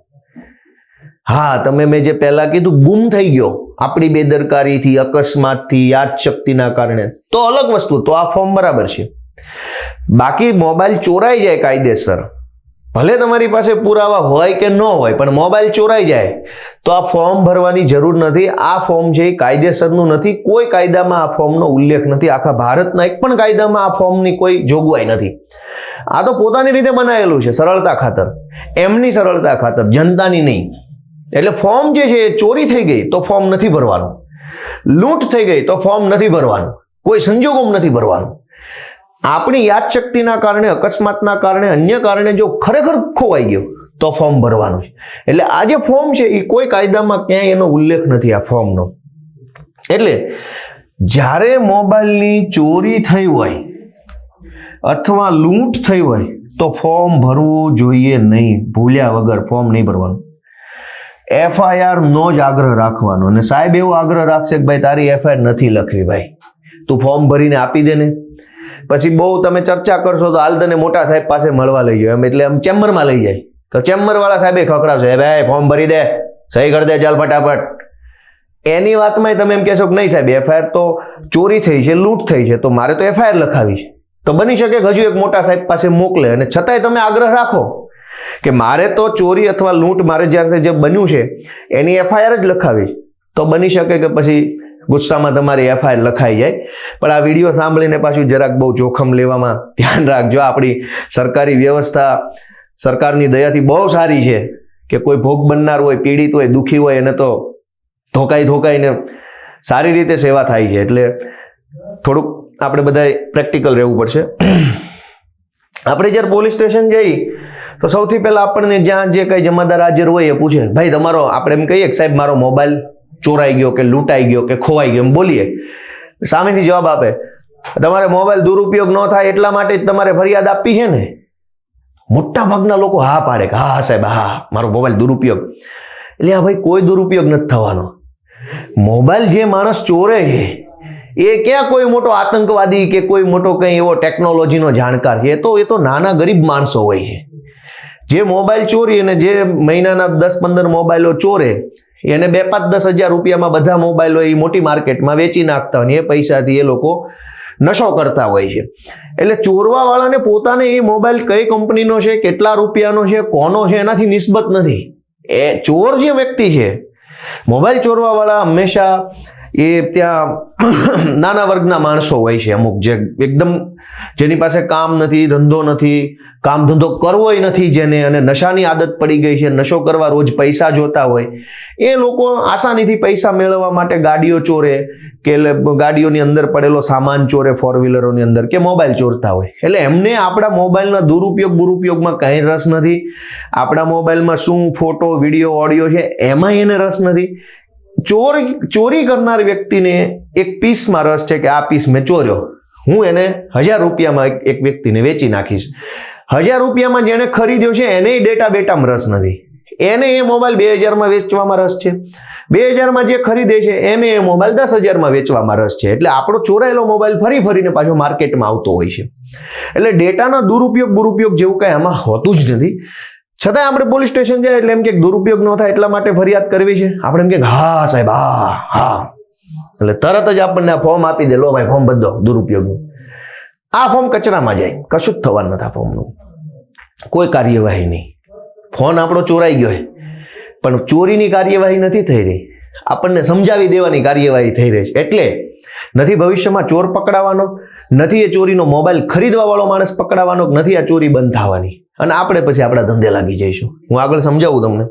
હા, તમે મેં જે પહેલા કીધું ગુમ થઈ ગયો આપણી બેદરકારીથી, અકસ્માતથી, યાદશક્તિના કારણે, તો અલગ વસ્તુ, તો આ ફોર્મ બરાબર છે. બાકી મોબાઈલ ચોરાઈ જાય કાયદેસર, ભલે તમારી પાસે પુરાવા હોય કે ન હોય, પણ મોબાઈલ ચોરાઈ જાય તો આ ફોર્મ ભરવાની જરૂર નથી. આ ફોર્મ છે એ કાયદેસરનું નથી. કોઈ કાયદામાં આ ફોર્મનો ઉલ્લેખ નથી. આખા ભારતના એક પણ કાયદામાં આ ફોર્મની કોઈ જોગવાઈ નથી. આ તો પોતાની રીતે બનાવેલું છે, સરળતા ખાતર, એમની સરળતા ખાતર, જનતાની નહીં. એટલે ફોર્મ જે છે એ ચોરી થઈ ગઈ તો ફોર્મ નથી ભરવાનું, લૂંટ થઈ ગઈ તો ફોર્મ નથી ભરવાનું, કોઈ સંજોગોમાં નથી ભરવાનું. આપણી યાદશક્તિના કારણે, અકસ્માતના કારણે, અન્ય કારણે જો ખરેખર ખોવાઈ ગયો તો ફોર્મ ભરવાનું છે. એટલે આ જે ફોર્મ છે એ કોઈ કાયદામાં ક્યાંય એનો ઉલ્લેખ નથી આ ફોર્મનો. એટલે જ્યારે મોબાઈલની ચોરી થઈ હોય અથવા લૂંટ થઈ હોય તો ફોર્મ ભરવું જોઈએ નહીં. ભૂલ્યા વગર ફોર્મ નહીં ભરવાનું. FIR નો જ આગ્રહ રાખવાનો. અને સાહેબ એવો આગ્રહ રાખશે કે ભાઈ તારી FIR નથી લખવી, ભાઈ તું ફોર્મ ભરીને આપી દે ને. પછી બહુ તમે ચર્ચા કરશો તો હાલ તને મોટા સાહેબ પાસે મળવા લઈ જાય, એમ એટલે આમ ચેમ્બરમાં લઈ જાય તો ચેમ્બર વાળા સાહેબે ખખડાવશે, ભાઈ ફોર્મ ભરી દે, સહી કરી દે, ચાલ ફટાફટ. એની વાતમાં તમે એમ કહેશો કે નહીં સાહેબ FIR તો ચોરી થઈ છે, લૂંટ થઈ છે, તો મારે તો FIR લખાવી છે. તો બની શકે કે હજુ એક મોટા સાહેબ પાસે મોકલે અને છતાંય તમે આગ્રહ રાખો કે મારે તો ચોરી અથવા લૂંટ મારે જ્યારે જે બન્યું છે એની FIR જ લખાવી છે, તો બની શકે કે પછી ગુસ્સામાં તમારી FIR લખાઈ જાય. પણ આ વિડીયો સાંભળીને પાછું જરાક બહુ જોખમ લેવામાં ધ્યાન રાખજો. આપણી સરકારી વ્યવસ્થા સરકારની દયાથી બહુ સારી છે કે કોઈ ભોગ બનનાર હોય, પીડિત હોય, દુઃખી હોય એને તો ધોકાઈને સારી રીતે સેવા થાય છે. એટલે થોડુંક આપણે બધા પ્રેક્ટિકલ રહેવું પડશે. આપણે જ્યારે પોલીસ સ્ટેશન જઈ તો સૌથી પહેલા આપણને જ્યાં જે કઈ જમાદાર હાજર હોય એ પૂછે, ભાઈ તમારો, આપણે એમ કહીએ કે સાહેબ મારો મોબાઈલ ચોરાઈ ગયો કે લૂંટાઈ ગયો કે ખોવાઈ ગયો, એમ બોલીએ. સામેથી જવાબ આપે, તમારે મોબાઈલ દુરુપયોગ ન થાય એટલા માટે જ તમારે ફરિયાદ આપવી છે ને. મોટા ભાગના લોકો હા પાડે કે હા સાહેબ, હા મારો મોબાઈલ દુરુપયોગ. એટલે આ ભાઈ કોઈ દુરુપયોગ નથી થવાનો. મોબાઈલ જે માણસ ચોરે છે એ ક્યાં કોઈ મોટો આતંકવાદી કે કોઈ મોટો કંઈ એવો ટેકનોલોજીનો જાણકાર છે. એ તો નાના ગરીબ માણસો હોય છે. જે મોબાઈલ ચોરી અને જે મહિનાના 10-15 મોબાઈલો ચોરે એને 2-5-10 હજાર રૂપિયામાં બધા મોબાઈલો એ મોટી માર્કેટમાં વેચી નાખતા હોય, એ પૈસાથી એ લોકો નશો કરતા હોય છે. એટલે ચોરવાવાળાને પોતાને એ મોબાઈલ કઈ કંપનીનો છે, કેટલા રૂપિયાનો છે, કોનો છે એનાથી નિસ્બત નથી. એ ચોર જે વ્યક્તિ છે, મોબાઈલ ચોરવાવાળા હંમેશા એ ત્યાં નાના વર્ગના માણસો હોય છે. અમુક જે એકદમ જેની પાસે કામ નથી, ધંધો નથી, કામ ધંધો કરવોય નથી જેને, અને નશાની આદત પડી ગઈ છે, નશો કરવા રોજ પૈસા જોતા હોય, એ લોકો આસાનીથી પૈસા મેળવવા માટે ગાડીઓ ચોરે કે ગાડીઓની અંદર પડેલો સામાન ચોરે, 4-વ્હીલરોની અંદર, કે મોબાઈલ ચોરતા હોય. એટલે એમને આપણા મોબાઈલના દુરુપયોગમાં કંઈ રસ નથી. આપણા મોબાઈલમાં શું ફોટો, વિડીયો, ઓડિયો છે એમાં એને રસ નથી. ચોરી કરનાર વ્યક્તિને એક પીસમાં રસ છે કે આ પીસ મેં ચોર્યો, હું એને 1000 રૂપિયામાં એક વ્યક્તિને વેચી નાખીશ. 1000 રૂપિયામાં જેને ખરીદ્યો છે એને ડેટામાં રસ નથી. એને એ મોબાઈલ 2000માં વેચવામાં રસ છે. 2000માં જે ખરીદે છે એને એ મોબાઈલ 10,000માં વેચવામાં રસ છે. એટલે આપણો ચોરાયેલો મોબાઈલ ફરીને પાછો માર્કેટમાં આવતો હોય છે. એટલે ડેટાનો દુરુપયોગ જેવું કંઈ આમાં હોતું જ નથી. છતાં આપણે પોલીસ સ્ટેશન જાય એટલે એમ કે દુરુપયોગ ન થાય એટલા માટે ફરિયાદ કરવી છે. આપણે એમ કે હા સાહેબ, હા, એટલે તરત જ આપણને આ ફોર્મ આપી દે, લો ભાઈ ફોર્મ ભરી દો દુરુપયોગનું. આ ફોર્મ કચરામાં જાય, કશું જ થવાનું નથી. આ ફોર્મનું કોઈ કાર્યવાહી નહીં. ફોન આપણો ચોરાઈ ગયો પણ ચોરીની કાર્યવાહી નથી થઈ રહી, આપણને સમજાવી દેવાની કાર્યવાહી થઈ રહી છે. એટલે નથી ભવિષ્યમાં ચોર પકડાવાનો, નથી એ ચોરીનો મોબાઈલ ખરીદવા વાળો માણસ પકડાવાનો, નથી આ ચોરી બંધ થવાની, અને આપણે પછી આપણા ધંધે લાગી જઈશું. હું આગળ સમજાવું તમને.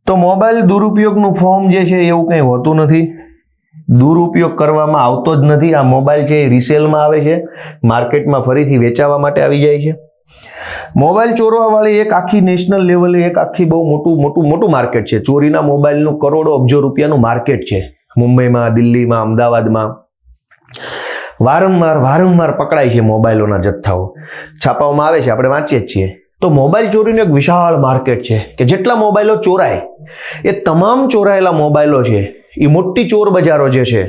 તો મોબાઈલ દુરુપયોગનું ફોર્મ જે છે એવું કંઈ હોતું નથી. દુરુપયોગ કરવામાં આવતો જ નથી. આ મોબાઈલ છે એ રિસેલમાં આવે છે, માર્કેટમાં ફરીથી વેચાવા માટે આવી જાય છે. મોબાઈલ ચોરવાવાળી એક આખી નેશનલ લેવલે એક આખી બહુ મોટું માર્કેટ છે. ચોરીના મોબાઈલનું કરોડો અબજો રૂપિયાનું માર્કેટ છે. મુંબઈમાં, દિલ્હીમાં, અમદાવાદમાં વારંવાર પકડાય છે મોબાઈલોના જથ્થાઓ, છાપાઓમાં આવે છે, આપણે વાંચીએ જ છીએ. તો મોબાઈલ ચોરીનું એક વિશાળ માર્કેટ છે કે જેટલા મોબાઈલો ચોરાય એ તમામ ચોરાયેલા મોબાઈલો છે એ મોટી ચોર બજારો જે છે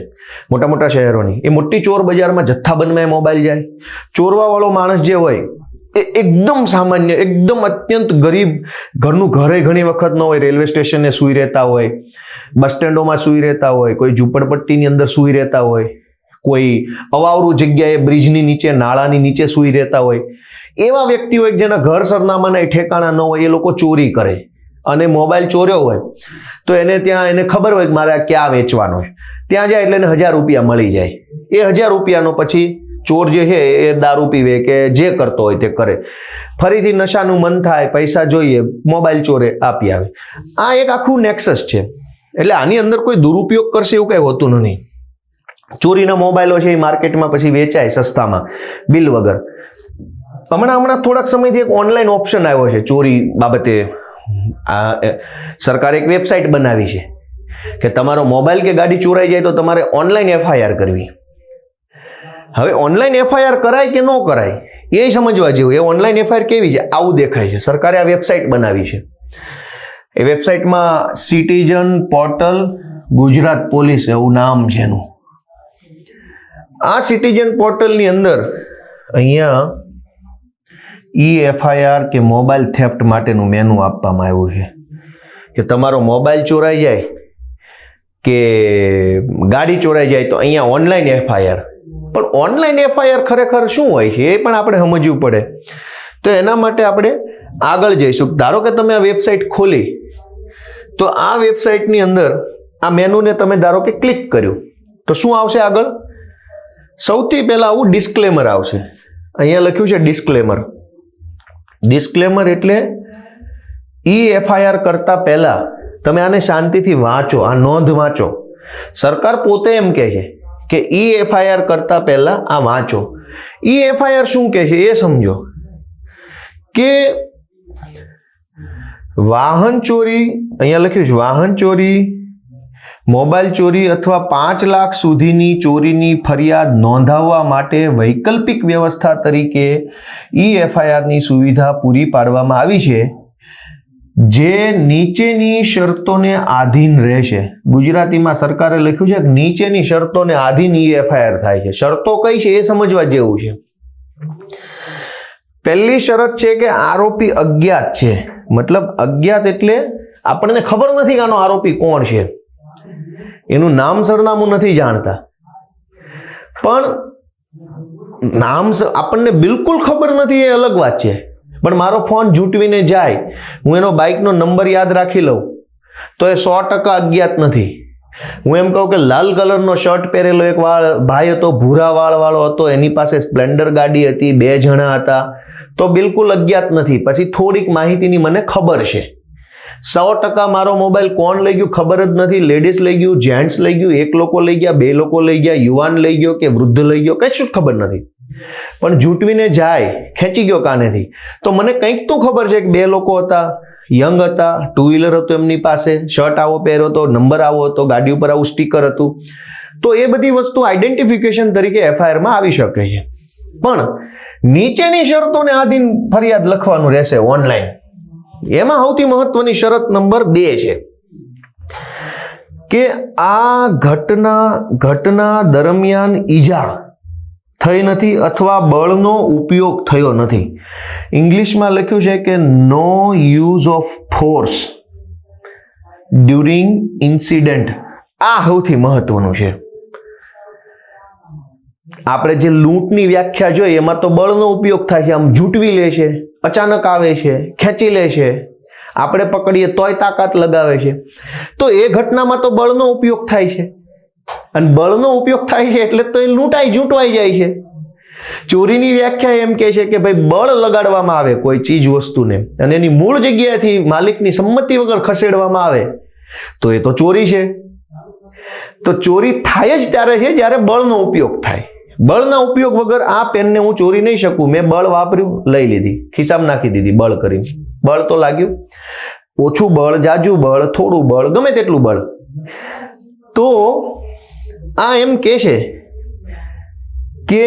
મોટા શહેરોની, એ મોટી ચોર બજારમાં જથ્થાબંધમાં મોબાઈલ જાય. ચોરવા વાળો માણસ જે હોય એ એકદમ સામાન્ય, એકદમ અત્યંત ગરીબ ઘરનું ઘરે ઘણી વખત ન હોય, રેલવે સ્ટેશને સૂઈ રહેતા હોય, બસ સ્ટેન્ડોમાં સૂઈ રહેતા હોય, કોઈ ઝૂંપડપટ્ટીની અંદર સૂઈ રહેતા હોય, કોઈ અવાવરું જગ્યાએ બ્રિજની નીચે, નાળાની નીચે સૂઈ રહેતા હોય, એવા વ્યક્તિઓ જેના ઘર સરનામાના ઠેકાણા ન હોય એ લોકો ચોરી કરે. અને મોબાઈલ ચોર્યો હોય તો એને ત્યાં એને ખબર હોય કે મારે આ ક્યાં વેચવાનો છે, ત્યાં જાય એટલે એને 1000 રૂપિયા મળી જાય. એ 1000 રૂપિયાનો પછી ચોર જે છે એ દારૂ પીવે કે જે કરતો હોય તે કરે, ફરીથી નશાનું મન થાય, પૈસા જોઈએ, મોબાઈલ ચોરે, આપી આવે. આ એક આખું નેક્સસ છે. એટલે આની અંદર કોઈ દુરુપયોગ કરશે એવું કંઈ હોતું નથી. ચોરીના મોબાઈલો છે એ માર્કેટમાં પછી વેચાય સસ્તામાં, બિલ વગર. હમણાં થોડાક સમયથી એક ઓનલાઈન ઓપ્શન આવ્યો છે ચોરી બાબતે. સરકારે એક વેબસાઇટ બનાવી છે કે તમારો મોબાઈલ કે ગાડી ચોરાઈ જાય તો તમારે ઓનલાઈન FIR કરવી. હવે ઓનલાઈન FIR કરાય કે ન કરાય એ સમજવા જેવું. એ ઓનલાઈન FIR કેવી છે? આવું દેખાય છે. સરકારે આ વેબસાઇટ બનાવી છે. એ વેબસાઇટમાં સિટીઝન પોર્ટલ ગુજરાત પોલીસ એવું નામ છે એનું. આ સિટીઝન પોર્ટલની અંદર અહીંયા EFIR કે મોબાઈલ થેફ્ટ માટેનું મેનુ આપવામાં આવ્યું છે કે તમારો મોબાઈલ ચોરાઈ જાય કે ગાડી ચોરાઈ જાય તો અહીંયા ઓનલાઈન FIR. પણ ઓનલાઈન FIR ખરેખર શું હોય છે એ પણ આપણે સમજવું પડે. તો એના માટે આપણે આગળ જઈશું. ધારો કે તમે આ વેબસાઇટ ખોલી તો આ વેબસાઇટની અંદર આ મેનુને તમે ધારો કે ક્લિક કર્યું તો શું આવશે આગળ? સૌથી પહેલા આવું ડિસ્ક્લેમર આવશે. અહીંયા લખ્યું છે ડિસ્ક્લેમર. ડિસ્ક્લેમર એટલે EFIR કરતા પહેલા તમે આને શાંતિથી વાંચો, આ નોંધ વાંચો. સરકાર પોતે એમ કહે છે કે EFIR કરતા પહેલા આ વાંચો. EFIR શું કહે છે એ સમજો કે વાહન ચોરી, અહીંયા લખ્યું છે વાહન ચોરી, મોબાઈલ ચોરી અથવા 5 લાખ સુધીની ચોરીની ફરિયાદ નોંધાવવા માટે વૈકલ્પિક વ્યવસ્થા તરીકે EFIRની સુવિધા પૂરી પાડવામાં આવી છે જે નીચેની શરતોને આધીન રહેશે. ગુજરાતીમાં સરકારે લખ્યું છે કે નીચેની શરતોને આધીન EFIR થાય છે. શરતો કઈ છે એ સમજવા જેવું છે. પહેલી શરત છે કે આરોપી અજ્ઞાત છે. મતલબ અજ્ઞાત એટલે આપણને ખબર નથી કે આનો આરોપી કોણ છે, એનું નામ સરનામું નથી જાણતા, પણ નામ આપણને બિલકુલ ખબર નથી એ અલગ વાત છે. પણ મારો ફોન જૂટવીને જાય, હું એનો બાઇકનો નંબર યાદ રાખી લઉં તો એ 100% અજ્ઞાત નથી. હું એમ કહું કે લાલ કલરનો શર્ટ પહેરેલો એક ભાઈ હતો, ભૂરા વાળવાળો હતો, એની પાસે સ્પ્લેન્ડર ગાડી હતી, 2 જણા હતા, તો બિલકુલ અજ્ઞાત નથી. પછી થોડીક માહિતીની મને ખબર છે. 100% મારો મોબાઈલ કોણ લઈ ગયું ખબર જ નથી. લેડીઝ લઈ ગયું, જેન્ટ્સ લઈ ગયું, 1 લોકો લઈ ગયા, 2 લોકો લઈ ગયા, યુવાન લઈ ગયો કે વૃદ્ધ લઈ ગયો, કશું જ ખબર નથી. પણ જૂટવીને જાય, ખેંચી ગયો કાનેથી, તો મને કંઈક તો ખબર છે કે 2 લોકો હતા, યંગ હતા, 2 વ્હીલર હતું એમની પાસે, શર્ટ આવો પહેર્યો હતો, નંબર આવો હતો, ગાડી ઉપર આવું સ્ટીકર હતું. તો એ બધી વસ્તુ આઈડેન્ટિફિકેશન તરીકે FIRમાં આવી શકે છે. પણ નીચેની શરતોને આધીન ફરિયાદ લખવાનું રહેશે ઓનલાઈન. એમાં સૌથી મહત્વની શરત નંબર 2 છે કે આ ઘટના દરમિયાન ઈજા થઈ નથી અથવા બળનો ઉપયોગ થયો નથી. ઇંગ્લિશમાં લખ્યું છે કે no use of force during incident. આ સૌથી મહત્વનું છે. આપણે જે લૂંટની વ્યાખ્યા જોઈએ એમાં તો બળનો ઉપયોગ થાય છે. આમ જૂટવી લે છે, અચાનક આવે છે, ખેંચી લે છે, આપણે પકડીએ તોય તાકાત લગાવે છે. તો એ ઘટનામાં તો બળનો ઉપયોગ થાય છે, અને બળનો ઉપયોગ થાય છે એટલે તો એ જૂંટવાઈ જાય છે. ચોરીની વ્યાખ્યા એમ કહે છે કે ભાઈ બળ લગાડવામાં આવે કોઈ ચીજ વસ્તુને અને એની મૂળ જગ્યાએથી માલિકની સંમતિ વગર ખસેડવામાં આવે તો એ તો ચોરી છે. તો ચોરી થાય જ ત્યારે છે જ્યારે બળનો ઉપયોગ થાય. બળના ઉપયોગ વગર આ પેનને હું ચોરી નહીં શકું. મેં બળ વાપર્યું, લઈ લીધી, ખિસ્સામાં નાખી દીધી બળ કરીને. બળ તો લાગ્યું. ઓછું બળ, જાજુ બળ, થોડું બળ, ગમે તેટલું બળ. તો આ એમ કહે છે કે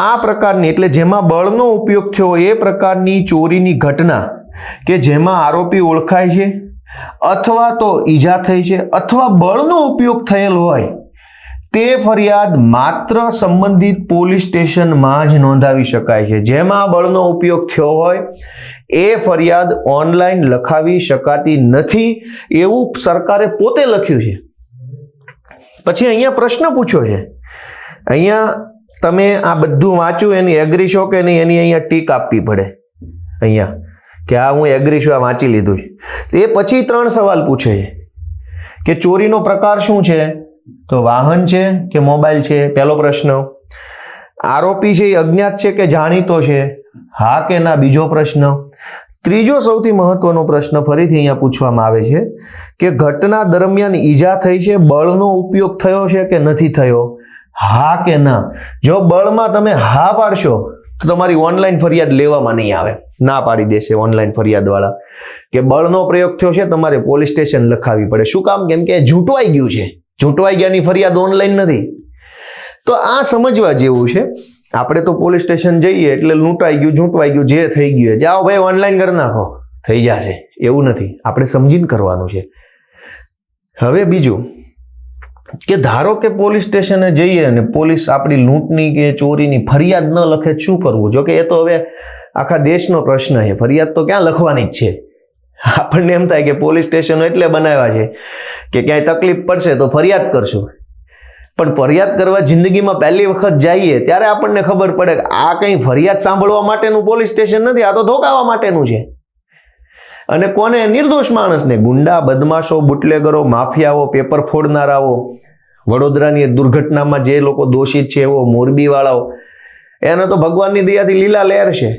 આ પ્રકારની એટલે જેમાં બળનો ઉપયોગ થયો એ પ્રકારની ચોરીની ઘટના કે જેમાં આરોપી ઓળખાય છે અથવા તો ઈજા થઈ છે અથવા બળનો ઉપયોગ થયેલ હોય તે ફરિયાદ માત્ર સંબંધિત પોલીસ સ્ટેશનમાં જ નોંધાવી શકાય છે. જેમાં બળનો ઉપયોગ થયો હોય એ ફરિયાદ ઓનલાઈન લખાવી શકાતી નથી એવું સરકારે પોતે લખ્યું છે. પછી અહીંયા પ્રશ્ન પૂછ્યો છે. અહીંયા તમે આ બધું વાંચ્યું, એની એગ્રી છો કે નહીં એની અહીંયા ટીક આપવી પડે. અહીંયા કે આ હું એગ્રી છું, આ વાંચી લીધું છે. એ પછી 3 સવાલ પૂછે છે કે ચોરીનો પ્રકાર શું છે, તો વાહન છે કે મોબાઈલ છે, પહેલો પ્રશ્ન. આરોપી છે એ અજ્ઞાત છે કે જાણીતો છે, હા કે ના, બીજો પ્રશ્ન. ત્રીજો સૌથી મહત્વનો પ્રશ્ન ફરીથી અહીંયા પૂછવામાં આવે છે કે ઘટના દરમિયાન ઈજા થઈ છે, બળનો ઉપયોગ થયો છે કે નથી થયો, હા કે ના. જો બળમાં તમે હા પાડશો તો તમારી ઓનલાઈન ફરિયાદ લેવામાં નહીં આવે, ના પાડી દેશે ઓનલાઈન ફરિયાદવાળા કે બળનો પ્રયોગ થયો છે, તમારે પોલીસ સ્ટેશન લખાવી પડે. શું કામ? કેમ કે જૂંટવાઈ ગયું છે. જૂંટવાઈ ગયાની ફરિયાદ ઓનલાઈન નથી. તો આ સમજવા જેવું છે. આપણે તો પોલીસ સ્ટેશન જઈએ એટલે લૂંટાઈ ગયું, જૂંટવાઈ ગયું, જે થઈ ગયું, જાઓ ભાઈ ઓનલાઈન કરી નાખો, થઈ જશે, એવું નથી, આપણે સમજીને કરવાનું છે. હવે બીજું કે ધારો કે પોલીસ સ્ટેશને જઈએ અને પોલીસ આપણી લૂંટની કે ચોરીની ફરિયાદ ન લખે, શું કરવું? જો કે એ તો હવે આખા દેશનો પ્રશ્ન છે, ફરિયાદ તો ક્યાં લખવાની જ છે. આપણને એમ થાય કે પોલીસ સ્ટેશન એટલે બનાવ્યા છે કે ક્યાંય તકલીફ પડશે તો ફરિયાદ કરશું, પણ ફરિયાદ કરવા જિંદગીમાં પહેલી વખત જઈએ ત્યારે આપણને ખબર પડે કે આ કંઈ ફરિયાદ સાંભળવા માટેનું પોલીસ સ્ટેશન નથી, આ તો ધોકાવા માટેનું છે. અને કોને? નિર્દોષ માણસને. ગુંડા, બદમાશો, બુટલેગરો, માફિયાઓ, પેપર ફોડનારાઓ, વડોદરાની દુર્ઘટનામાં જે લોકો દોષિત છે એવો, મોરબીવાળાઓ, એને તો ભગવાનની દયાથી લીલા લહેર છે.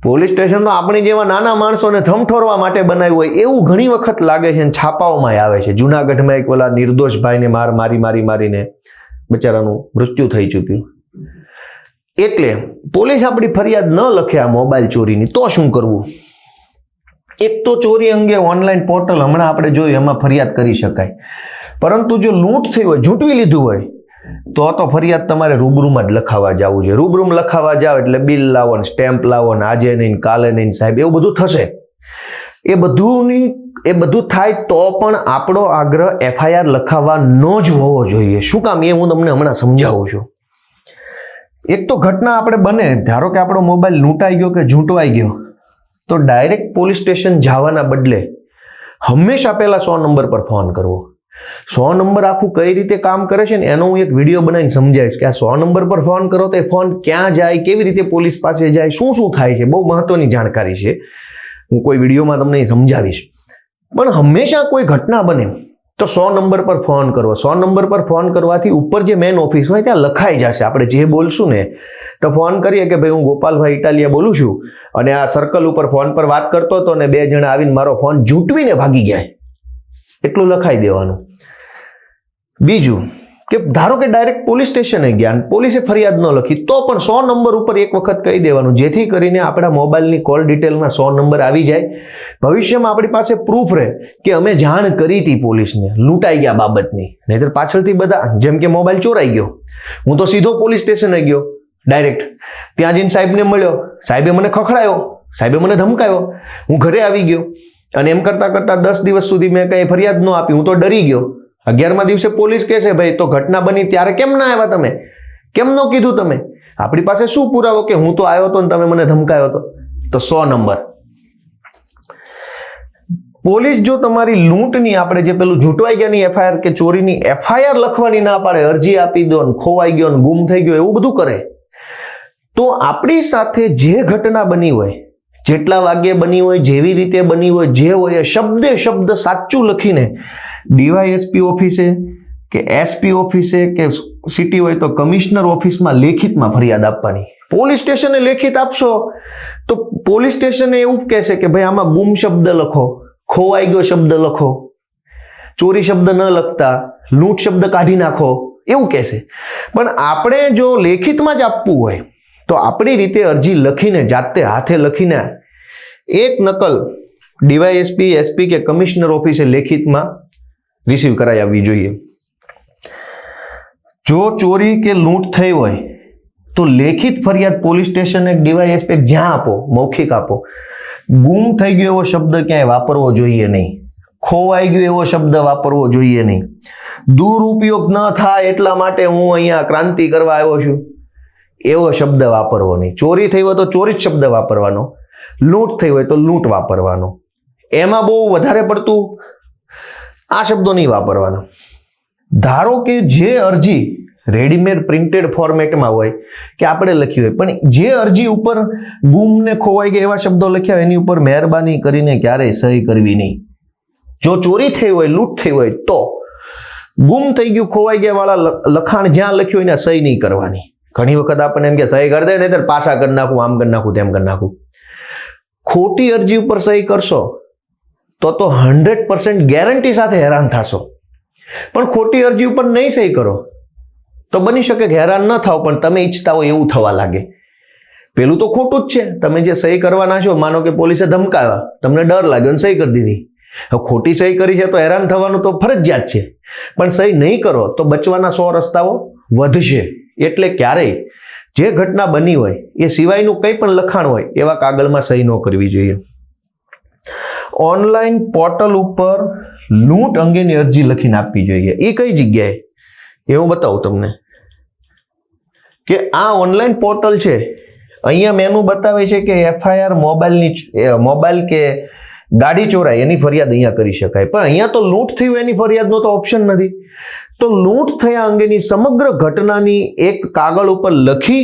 પોલીસ સ્ટેશન તો આપણી જેવા નાના માણસોને થમઠોરવા માટે બનાવ્યું હોય એવું ઘણી વખત લાગે છે, અને છાપાઓમાં આવે છે. જુનાગઢમાં એક ઓલા નિર્દોષ ભાઈને મારીને બિચારાનું મૃત્યુ થઈ ચૂક્યું. એટલે પોલીસ આપણી ફરિયાદ ન લખે આ મોબાઈલ ચોરીની, તો શું કરવું? એક તો ચોરી અંગે ઓનલાઈન પોર્ટલ હમણાં આપણે જોયું, એમાં ફરિયાદ કરી શકાય. પરંતુ જો લૂંટ થઈ હોય, ઝૂંટવી લીધું હોય, તો ફરિયાદ તમારે રૂબરૂમાં જ લખાવા જવું છે. રૂબરૂમાં લખાવા જાવ એટલે બિલ લાવો ને સ્ટેમ્પ લાવો ને આજે નહીં કાલે નહીં સાહેબ, એવું બધું થશે. એ બધું થાય તો પણ આપણો આગ્રહ એફઆઈઆર લખાવવાનો જ હોવો જોઈએ. શું કામ? એ હું તમને હમણાં સમજાવું છું. એક તો ઘટના આપણે બને, ધારો કે આપણો મોબાઈલ લૂંટાઈ ગયો કે ઝૂંટવાઈ ગયો, તો ડાયરેક્ટ પોલીસ સ્ટેશન જવાના બદલે હંમેશા પહેલા 100 નંબર પર ફોન કરવો. 100 નંબર આખું કઈ રીતે કામ કરે છે ને એનો હું એક વિડીયો બનાવીને સમજાવીશ કે આ 100 નંબર પર ફોન કરો તો એ ફોન ક્યાં જાય, કેવી રીતે પોલીસ પાસે જાય, શું થાય છે. બહુ મહત્વની જાણકારી છે, હું કોઈ વિડીયોમાં તમને સમજાવીશ. પણ હંમેશા કોઈ ઘટના બને તો 100 નંબર પર ફોન કરવો. 100 નંબર પર ફોન કરવાથી ઉપર જે મેન ઓફિસ હોય ત્યાં લખાઈ જશે. આપણે જે બોલશું ને તો ફોન કરીએ કે ભાઈ હું ગોપાલભાઈ ઇટાલિયા બોલું છું અને આ સર્કલ ઉપર ફોન પર વાત કરતો હતો ને 2 જણા આવીને મારો ફોન ઝૂંટવીને ભાગી ગયા, એટલું લખાઈ દેવાનું. બીજું કે ધારો કે ડાયરેક્ટ પોલીસ સ્ટેશને ગયા, પોલીસે ફરિયાદ ન લખી તો પણ 100 નંબર ઉપર એક વખત કહી દેવાનું, જેથી કરીને આપણા મોબાઈલની કોલ ડિટેલમાં 100 નંબર આવી જાય. ભવિષ્યમાં આપણી પાસે પ્રૂફ રહે કે અમે જાણ કરી હતી પોલીસને લૂંટાઈ ગયા બાબતની. નહીતર પાછળથી બધા, જેમ કે મોબાઈલ ચોરાઈ ગયો, હું તો સીધો પોલીસ સ્ટેશને ગયો ડાયરેક્ટ, ત્યાં જઈને સાહેબને મળ્યો, સાહેબે મને ખખડાયો, સાહેબે મને ધમકાયો, હું ઘરે આવી ગયો અને એમ કરતા 10 દિવસ સુધી મેં કંઈ ફરિયાદ ન આપી, હું તો ડરી ગયો. 11મા દિવસે પોલીસ કહે છે ભાઈ તો ઘટના બની ત્યારે કેમ ના આવ્યા તમે, કેમ ન કીધું તમે? આપણી પાસે શું પુરાવો કે હું તો આવ્યો હતો ને તમે મને ધમકાયો હતો? તો 100 નંબર. પોલીસ જો તમારી લૂંટની, આપણે જે પેલું ઝૂંટવાઈ ગયાની એફઆઈઆર કે ચોરીની એફઆઈઆર લખવાની ના પાડે, અરજી આપી દો ને ખોવાઈ ગયો ને ગુમ થઈ ગયો એવું બધું કરે, તો આપણી સાથે જે ઘટના બની હોય, જેટલા વાગ્યે બની હોય, જેવી રીતે બની હોય, જે હોય શબ્દે શબ્દ સાચું લખીને ડીવાયએસપી ઓફિસે કે એસપી ઓફિસે કે સિટી હોય તો કમિશનર ઓફિસમાં લેખિતમાં ફરિયાદ આપવાની. પોલીસ સ્ટેશને લેખિત આપશો તો પોલીસ સ્ટેશને એવું કહેશે કે ભાઈ આમાં ગુમ શબ્દ લખો, ખોવાઈ ગયો શબ્દ લખો, ચોરી શબ્દ ન લખતા, લૂંટ શબ્દ કાઢી નાખો, એવું કહેશે. પણ આપણે જો લેખિતમાં જ આપવું હોય તો આપણી રીતે અરજી લખીને, જાતે હાથે લખીને એક નકલ ડીવાયએસપી, એસપી કે કમિશનર ઓફિસે લેખિતમાં રિસીવ કરાઈ આવવી જોઈએ. જો ચોરી કે લૂંટ થઈ હોય તો લેખિત ફરિયાદ પોલીસ સ્ટેશન એક ડીવાયએસપી જ્યાં આપો, મૌખિક આપો. ગુમ થઈ ગયો એવો શબ્દ ક્યાંય વાપરવો જોઈએ નહીં, ખોવાઈ ગયો એવો શબ્દ વાપરવો જોઈએ નહીં, દુરુપયોગ ન થાય એટલા માટે હું અહીંયા ક્રાંતિ કરવા આવ્યો છું એવો શબ્દ વાપરવો નહીં. ચોરી થઈ હોય તો ચોરી જ શબ્દ વાપરવાનો, લૂંટ થઈ હોય તો લૂંટ વાપરવાનો. એમાં બહુ વધારે પડતું આ શબ્દો નહીં વાપરવાના. ધારો કે જે અરજી રેડીમેડ પ્રિન્ટેડ ફોર્મેટમાં હોય કે આપણે લખી હોય, પણ જે અરજી ઉપર ગુમ ને ખોવાઈ ગયા એવા શબ્દો લખ્યા હોય એની ઉપર મહેરબાની કરીને ક્યારેય સહી કરવી નહીં. જો ચોરી થઈ હોય, લૂંટ થઈ હોય તો ગુમ થઈ ગયું, ખોવાઈ ગયા વાળા લખાણ જ્યાં લખ્યું હોય એને સહી નહીં કરવાની. ઘણી વખત આપણને એમ કે સહી કરી દે, નહીતર પાછા કરી નાખું, આમ કરી નાખું, તેમ કરી નાખું. ખોટી અરજી ઉપર સહી કરશો તો 100% ગેરંટી સાથે હેરાન થશો. પણ ખોટી અરજી ઉપર નહીં સહી કરો તો બની શકે કે હેરાન ન થાવ, પણ તમે ઈચ્છતા હોય એવું થવા લાગે. પેલું તો ખોટું જ છે. તમે જે સહી કરવાના છો, માનો કે પોલીસે ધમકાવ્યા, તમને ડર લાગ્યો અને સહી કરી દીધી. હવે ખોટી સહી કરી છે તો હેરાન થવાનું તો ફરજિયાત છે, પણ સહી નહીં કરો તો બચવાના 100 રસ્તાઓ વધશે. એટલે ક્યારેય જે ઘટના બની હોય એ સિવાયનું કંઈ પણ લખાણ હોય એવા કાગળમાં સહી ન કરવી જોઈએ. ઓનલાઈન પોર્ટલ ઉપર લૂંટ અંગેની અરજી લખીને આપવી જોઈએ. એ કઈ જગ્યાએ એ હું બતાવું તમને કે આ ઓનલાઈન પોર્ટલ છે. અહીંયા મેનુ બતાવે છે કે FIR મોબાઈલ કે ગાડી ચોરાય એની ફરિયાદ અહીંયા કરી શકાય, પણ અહીંયા તો લૂંટ થયું એની ફરિયાદનો તો ઓપ્શન નથી. તો લૂંટ થયા અંગેની સમગ્ર ઘટનાની એક કાગળ ઉપર લખી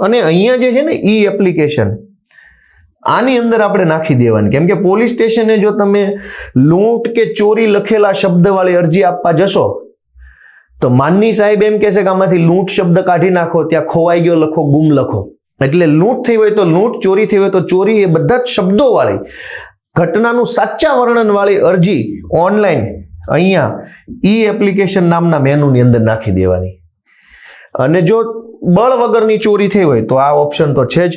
અને અહીંયા જે છે ને એપ્લિકેશન આની અંદર આપણે નાખી દેવાની. કેમ કે પોલીસ સ્ટેશને જો તમે લૂંટ કે ચોરી લખેલા શબ્દવાળી અરજી આપવા જશો તો માનની સાહેબ એમ કહેશે કે આમાંથી લૂંટ શબ્દ કાઢી નાખો, ત્યાં ખોવાઈ ગયો લખો, ગુમ લખો. એટલે લૂંટ થઈ હોય તો લૂંટ, ચોરી થઈ હોય તો ચોરી, એ બધા જ શબ્દો વાળી ઘટનાનું સાચા વર્ણન વાળી અરજી ઓનલાઈન અહીંયા એપ્લિકેશન નામના મેનુની અંદર નાખી દેવાની. અને જો બળ વગરની ચોરી થઈ હોય તો આ ઓપ્શન તો છે જ.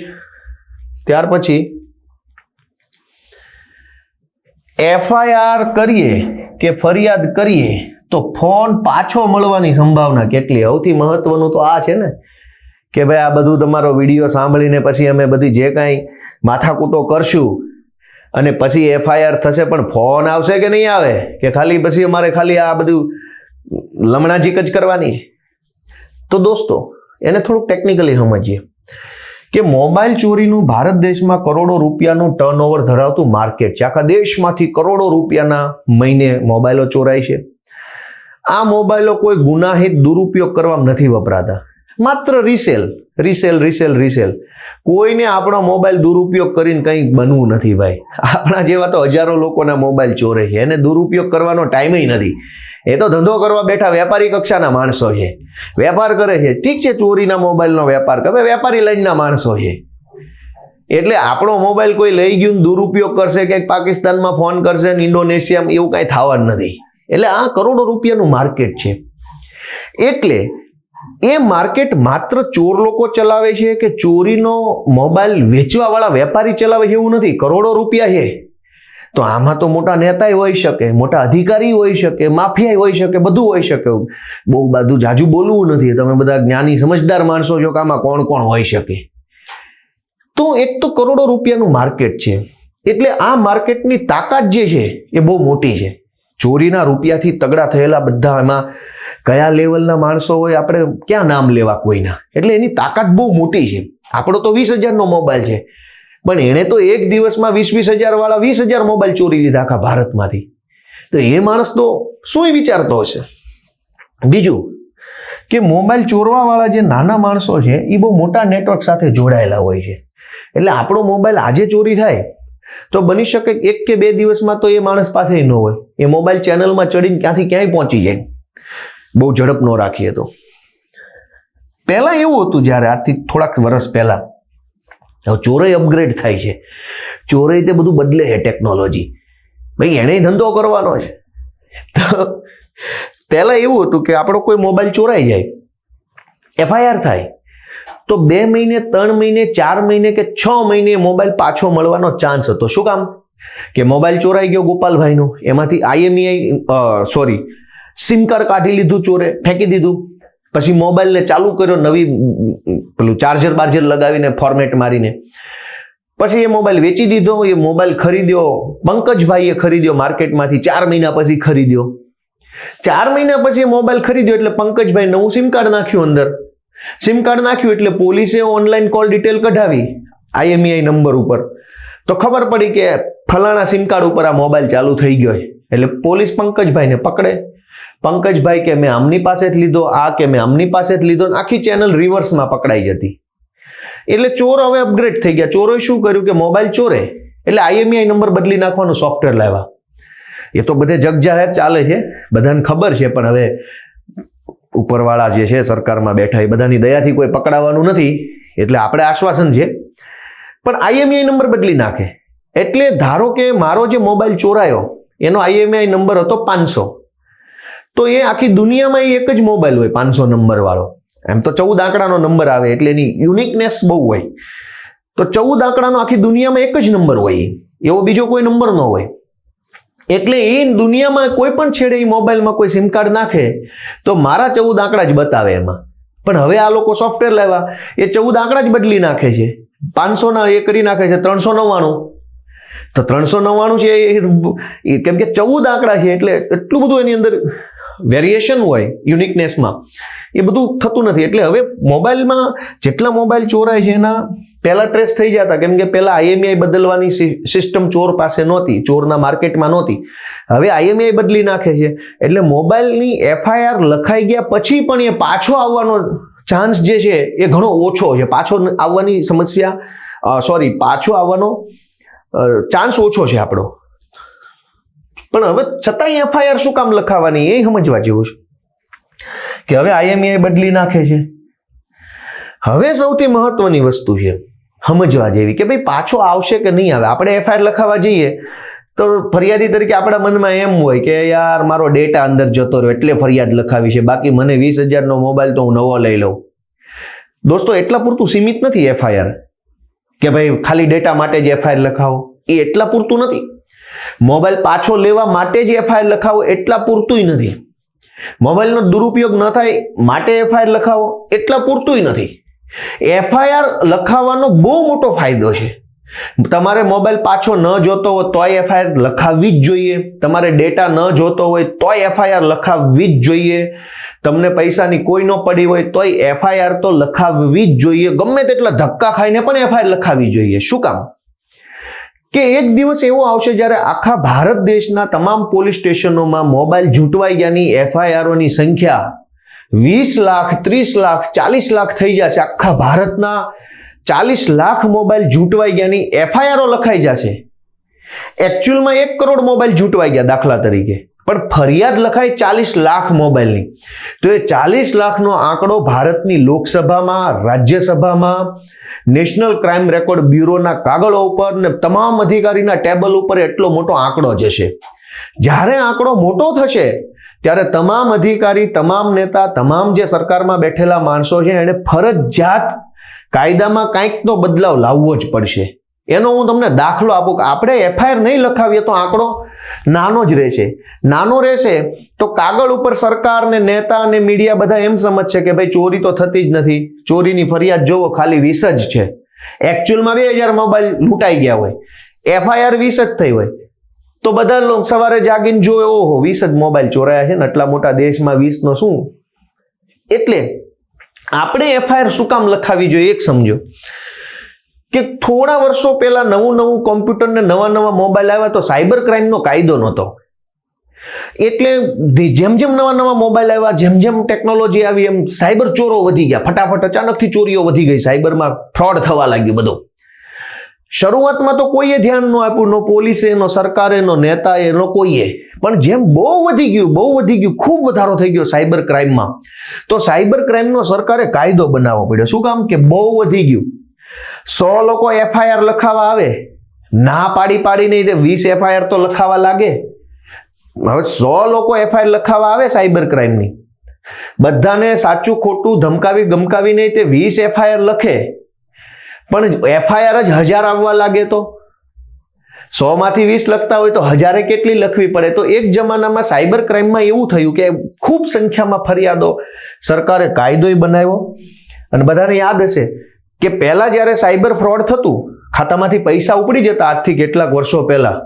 ત્યાર પછી FIR કરીએ કે ફરિયાદ કરીએ તો ફોન પાછો મળવાની સંભાવના કેટલી? સૌથી મહત્વનું તો આ છે ને કે ભાઈ આ બધું તમારો વિડીયો સાંભળીને પછી અમે બધી જે કાંઈ માથાકૂટો કરશું અને પછી FIR થશે, પણ ફોન આવશે કે નહીં આવે? કે ખાલી પછી અમારે ખાલી આ બધું લમણાજીક જ કરવાની? તો દોસ્તો એને થોડુંક ટેકનિકલી સમજીએ કે મોબાઈલ ચોરીનું ભારત દેશમાં કરોડો રૂપિયાનું ટર્નઓવર ધરાવતું માર્કેટ છે. આખા દેશમાંથી કરોડો રૂપિયાના મહિને મોબાઈલો ચોરાય છે. આ મોબાઈલો કોઈ ગુનાહિત દુરુપયોગ કરવા નથી વપરાતા, માત્ર રીસેલ. કોઈને આપણો મોબાઈલ દુરુપયોગ કરીને કંઈ બનવું નથી ભાઈ. આપણા જેવા તો હજારો લોકોના મોબાઈલ ચોરે છે, એને દુરુપયોગ કરવાનો ટાઈમ નથી. એ તો ધંધો કરવા બેઠા વેપારી કક્ષાના માણસો છે, વેપાર કરે છે. ઠીક છે, ચોરીના મોબાઈલનો વેપાર કરે, વેપારી લાઈનના માણસો છે. એટલે આપણો મોબાઈલ કોઈ લઈ ગયું દુરુપયોગ કરશે કે પાકિસ્તાનમાં ફોન કરશે ને ઇન્ડોનેશિયામાં, એવું કાંઈ થવાનું નથી. એટલે આ કરોડો રૂપિયાનું માર્કેટ છે. એટલે એ માર્કેટ માત્ર ચોર લોકો ચલાવે છે કે ચોરીનો મોબાઈલ વેચવાવાળા વેપારી ચલાવે છે એવું નથી. કરોડો રૂપિયા છે તો આમાં તો મોટા નેતાય હોઈ શકે, મોટા અધિકારી હોઈ શકે, માફિયા હોઈ શકે, બધું હોઈ શકે. બહુ બધું જાજુ બોલવું નથી, તમે બધા જ્ઞાની સમજદાર માણસો છો કે આમાં કોણ કોણ હોઈ શકે. તો એક તો કરોડો રૂપિયાનું માર્કેટ છે. એટલે આ માર્કેટની તાકાત જે છે એ બહુ મોટી છે. ચોરીના રૂપિયાથી તગડા થયેલા બધા એમાં કયા લેવલના માણસો હોય આપણે ક્યાં નામ લેવા કોઈના. એટલે એની તાકાત બહુ મોટી છે. આપણો તો 20,000નો મોબાઈલ છે, પણ એણે તો એક દિવસમાં 20,000 વાળા 20,000 મોબાઈલ ચોરી લીધા આખા ભારતમાંથી. તો એ માણસ તો શું વિચારતો હશે? બીજું કે મોબાઈલ ચોરવા વાળા જે નાના માણસો છે એ બહુ મોટા નેટવર્ક સાથે જોડાયેલા હોય છે. એટલે આપણો મોબાઈલ આજે ચોરી થાય તો બની શકે 1 કે 2 દિવસમાં તો એ માણસ પાસે ન હોય. એ મોબાઈલ ચેનલમાં ચડીને ક્યાંથી ક્યાંય પહોંચી જાય, બહુ ઝડપ ન રાખીએ તો. પહેલા એવું હતું, જ્યારે આજથી થોડાક વર્ષ પહેલા. હવે ચોરોય અપગ્રેડ થાય છે, ચોરોય તે બધું બદલે છે ટેકનોલોજી. ભાઈ એને ધંધો કરવાનો છે. તો પહેલા એવું હતું કે આપણો કોઈ મોબાઈલ ચોરાઈ જાય, FIR થાય તો 2 મહિને, 3 મહિને, 4 મહિને કે 6 મહિને મોબાઈલ પાછો મળવાનો ચાન્સ હતો. શું કામ? કે મોબાઈલ ચોરાઈ ગયો ગોપાલભાઈનો, એમાંથી સિમ કાર્ડ કાઢી લીધું ચોરે, ફેંકી દીધું. પછી મોબાઈલને ચાલુ કર્યો, નવી પેલું ચાર્જર લગાવીને ફોર્મેટ મારીને. પછી એ મોબાઈલ વેચી દીધો. એ મોબાઈલ ખરીદ્યો પંકજભાઈએ, ખરીદ્યો માર્કેટમાંથી. 4 મહિના પછી ખરીદ્યો. 4 મહિના પછી એ મોબાઈલ ખરીદ્યો એટલે પંકજભાઈ નવું સિમ કાર્ડ નાખ્યું અંદર. સિમ કાર્ડ નાખ્યું એટલે પોલીસે ઓનલાઈન કોલ ડિટેલ કઢાવી IMEI નંબર ઉપર. તો ખબર પડી કે ફલાણા સિમ કાર્ડ ઉપર આ મોબાઈલ ચાલુ થઈ ગયો છે. એટલે પોલીસ પંકજભાઈને પકડે. પંકજભાઈ કે મેં આમની પાસે જ લીધો, આ કે મેં આમની પાસે જ લીધો. આખી ચેનલ રિવર્સમાં પકડાઈ જતી. એટલે ચોર હવે અપગ્રેડ થઈ ગયા. ચોરોએ શું કર્યું કે મોબાઈલ ચોરે એટલે IMEI નંબર બદલી નાખવાનું સોફ્ટવેર લાવ્યા. એ તો બધે જગજાહેર ચાલે છે, બધાને ખબર છે. પણ હવે ઉપરવાળા જે છે સરકારમાં બેઠા, એ બધાની દયાથી કોઈ પકડાવાનું નથી, એટલે આપણે આશ્વાસન છે. પણ IMEI નંબર બદલી નાખે. એટલે ધારો કે મારો જે મોબાઈલ ચોરાયો એનો IMEI નંબર હતો 500, તો એ આખી દુનિયામાં એક જ મોબાઈલ હોય 500 નંબર વાળો. એમ તો 14 આંકડાનો નંબર આવે એટલે એની યુનિકનેસ બહુ હોય. તો 14 આંકડાનો આખી દુનિયામાં એક જ નંબર હોય, એવો બીજો કોઈ નંબર ન હોય. એટલે એ દુનિયામાં કોઈ પણ છેડે એ મોબાઈલમાં કોઈ સિમ કાર્ડ નાખે તો મારા 14 આંકડા જ બતાવે એમાં. પણ હવે આ લોકો સોફ્ટવેર લાવ્યા, એ 14 આંકડા જ બદલી નાખે છે. 500ના એ કરી નાખે છે 399. તો 399 છે કેમ કે 14 આંકડા છે એટલે એટલું બધું એની અંદર વેરિએશન હોય યુનિકનેસમાં, એ બધું થતું નથી. એટલે હવે મોબાઈલમાં જેટલા મોબાઈલ ચોરાય છે એના પહેલા ટ્રેસ થઈ જતા, કેમ કે પહેલા IMEI બદલવાની સિસ્ટમ ચોર પાસે નહોતી, ચોરના માર્કેટમાં નહોતી. હવે IMEI બદલી નાખે છે એટલે મોબાઈલની FIR લખાઈ ગયા પછી પણ એ પાછો આવવાનો ચાન્સ જે છે એ ઘણો ઓછો છે. પાછો આવવાની પાછો આવવાનો ચાન્સ ઓછો છે આપણો. પણ હવે છતાંય FIR શું કામ લખાવાની એ સમજવા જેવું છે કે હવે IMEI બદલી નાખે છે. હવે સૌથી મહત્વની વસ્તુ છે સમજવા જેવી કે ભાઈ પાછો આવશે કે નહીં આવે. આપણે FIR લખાવા જઈએ તો ફરિયાદી તરીકે આપણા મનમાં એમ હોય કે યાર મારો ડેટા અંદર જતો રહ્યો એટલે ફરિયાદ લખાવી છે, બાકી મને 20,000નો મોબાઈલ તો હું નવો લઈ લઉં. દોસ્તો એટલા પૂરતું સીમિત નથી FIR કે ભાઈ ખાલી ડેટા માટે જ FIR લખાવો, એ એટલા પૂરતું નથી. મોબાઈલ પાછો લેવા માટે જ FIR લખાવો એટલા પૂરતું નથી. મોબાઈલનો દુરુપયોગ ન થાય માટે FIR લખાવો એટલા પૂરતું નથી. FIR લખાવવાનો બહુ મોટો ફાયદો છે. તમારે મોબાઈલ પાછો ન જોતો હોય તોય FIR લખાવવી જ જોઈએ. તમારે ડેટા ન જોતો હોય તોય FIR લખાવવી જ જોઈએ. તમને પૈસાની કોઈ ન પડી હોય તોય FIR તો લખાવવી જ જોઈએ. ગમે તેટલા ધક્કા ખાઈને પણ FIR લખાવવી જોઈએ. શું કામ? કે એક દિવસ એવો આવશે જ્યારે આખા ભારત દેશના તમામ પોલીસ સ્ટેશનોમાં મોબાઈલ ઝૂંટવાઈ ગયાની FIRઓની સંખ્યા 20 લાખ, 30 લાખ, 40 લાખ થઈ જશે. આખા ભારતના 40 લાખ મોબાઈલ ઝૂંટવાઈ ગયાની FIRઓ લખાઈ જશે. એકચ્યુઅલમાં 1 કરોડ મોબાઈલ ઝૂંટવાઈ ગયા દાખલા તરીકે, પણ ફરિયાદ લખાય 40 લાખ મોબાઈલની. તો એ 40 લાખનો આંકડો ભારતની લોકસભામાં, રાજ્યસભામાં, નેશનલ ક્રાઇમ રેકોર્ડ બ્યુરોના કાગળો ઉપર ને તમામ અધિકારીના ટેબલ ઉપર એટલો મોટો આંકડો જશે. જ્યારે આંકડો મોટો થશે ત્યારે તમામ અધિકારી, તમામ નેતા, તમામ જે સરકારમાં બેઠેલા માણસો છે એને ફરજિયાત કાયદામાં કંઈકનો બદલાવ લાવવો જ પડશે. એનો હું તમને દાખલો આપું કે આપણે FIR નહીં લખાવીએ તો આંકડો નાનો જ રહેશે. નાનો રહેશે તો કાગળ ઉપર સરકાર ને નેતા અને મીડિયા બધા એમ સમજશે કે ભાઈ ચોરી તો થતી જ નથી, ચોરીની ફરિયાદ જોવો ખાલી 20 જ છે. એકચ્યુઅલમાં 2000 મોબાઈલ લૂંટાઈ ગયા હોય, FIR 20 જ થઈ હોય, તો બધા લોકો સવારે જાગીને જોવે ઓહો 20 જ મોબાઈલ ચોરાયા છે ને આટલા મોટા દેશમાં 20 નો શું. એટલે આપણે FIR શું કામ લખાવી જોઈએ એક સમજો કે થોડા વર્ષો પહેલા નવું કોમ્પ્યુટર ને નવા મોબાઈલ આવ્યા તો સાયબર ક્રાઇમનો કાયદો નહોતો. એટલે જેમ નવા મોબાઈલ આવ્યા, જેમ ટેકનોલોજી આવી એમ સાયબર ચોરો વધી ગયા. ફટાફટ અચાનકથી ચોરીઓ વધી ગઈ, સાયબરમાં ફ્રોડ થવા લાગ્યું બધું. શરૂઆતમાં તો કોઈએ ધ્યાન ન આપ્યું, નો પોલીસે, નો સરકારે, નો નેતાએ, નો કોઈએ. પણ જેમ બહુ વધી ગયું, ખૂબ વધારો થઈ ગયો સાયબર ક્રાઇમમાં, તો સાયબર ક્રાઇમનો સરકારે કાયદો બનાવવો પડ્યો. શું કામ? કે બહુ વધી ગયું. 100 લોકો FIR લખાવા આવે, ના પાડીને 20 FIR તો લખાવા લાગે. હવે 100 લોકો FIR લખાવા આવે સાયબર ક્રાઇમની, બધાને સાચું ખોટું ધમકાવીને તે 20 FIR લખે, પણ FIR જ 1000 આવવા લાગે તો 100 માંથી 20 લખતા હોય તો 1000 કેટલી લખવી પડે. તો એક જમાનામાં સાયબર ક્રાઇમમાં એવું થયું કે ખૂબ સંખ્યામાં ફરિયાદો, સરકારે કાયદોય બનાવ્યો. અને બધાને યાદ હશે કે પહેલા જ્યારે સાયબર ફ્રોડ થતું, ખાતામાંથી પૈસા ઉપડી જતા આજથી કેટલાક વર્ષો પહેલા,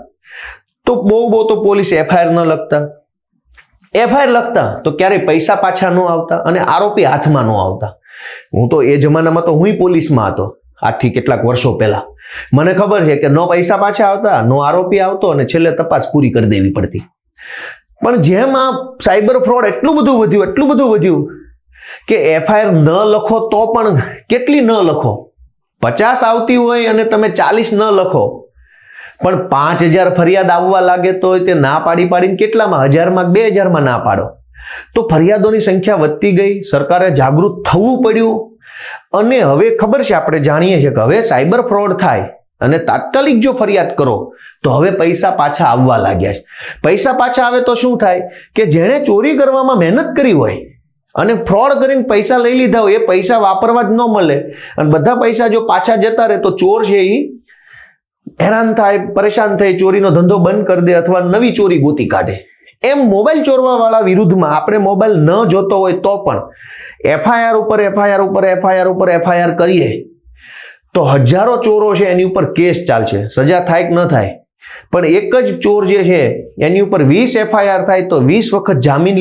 તો બહુ તો પોલીસ FIR ન લખતા. FIR લખતા તો ક્યારેય પૈસા પાછા ન આવતા અને આરોપી હાથમાં ન આવતા. હું તો એ જમાનામાં તો હું પોલીસમાં હતો આજથી કેટલાક વર્ષો પહેલા. મને ખબર છે કે નો પૈસા પાછા આવતા, નો આરોપી આવતો અને છેલ્લે તપાસ પૂરી કરી દેવી પડતી. પણ જેમ આ સાયબર ફ્રોડ એટલું બધું વધ્યું કે FIR ન લખો તો પણ કેટલી ન લખો, 50 આવતી હોય અને તમે 40 ન લખો, પણ 5000 ફરિયાદ આવવા લાગે તો તે ના પાડીને કેટલામાં, 1000માં, 2000માં ના પાડો. તો ફરિયાદોની સંખ્યા વધતી ગઈ. સરકારે જાગૃત થવું પડ્યું. અને હવે ખબર છે, આપણે જાણીએ છીએ કે હવે સાયબર ફ્રોડ થાય અને તાત્કાલિક જો ફરિયાદ કરો તો હવે પૈસા પાછા આવવા લાગ્યા છે. પૈસા પાછા આવે તો શું થાય કે જેણે ચોરી કરવામાં મહેનત કરી હોય અને ફ્રોડ કરીને પૈસા લઈ લીધા હોય, એ પૈસા વાપરવા જ ન મળે અને બધા પૈસા જો પાછા જતા રહે તો ચોર છે એ હેરાન થાય, પરેશાન થઈ, ચોરીનો ધંધો બંધ કરી દે અથવા નવી ચોરી ગોતી કાઢે. એમ મોબાઈલ ચોરવા વાળા વિરુદ્ધમાં આપણે મોબાઈલ ન જોતો હોય તો પણ FIR ઉપર FIR કરીએ તો હજારો ચોરો છે એની ઉપર કેસ ચાલશે, સજા થાય કે ન થાય, પણ એક જ ચોર જે છે એની ઉપર 20 FIR થાય તો 20 વખત જામીન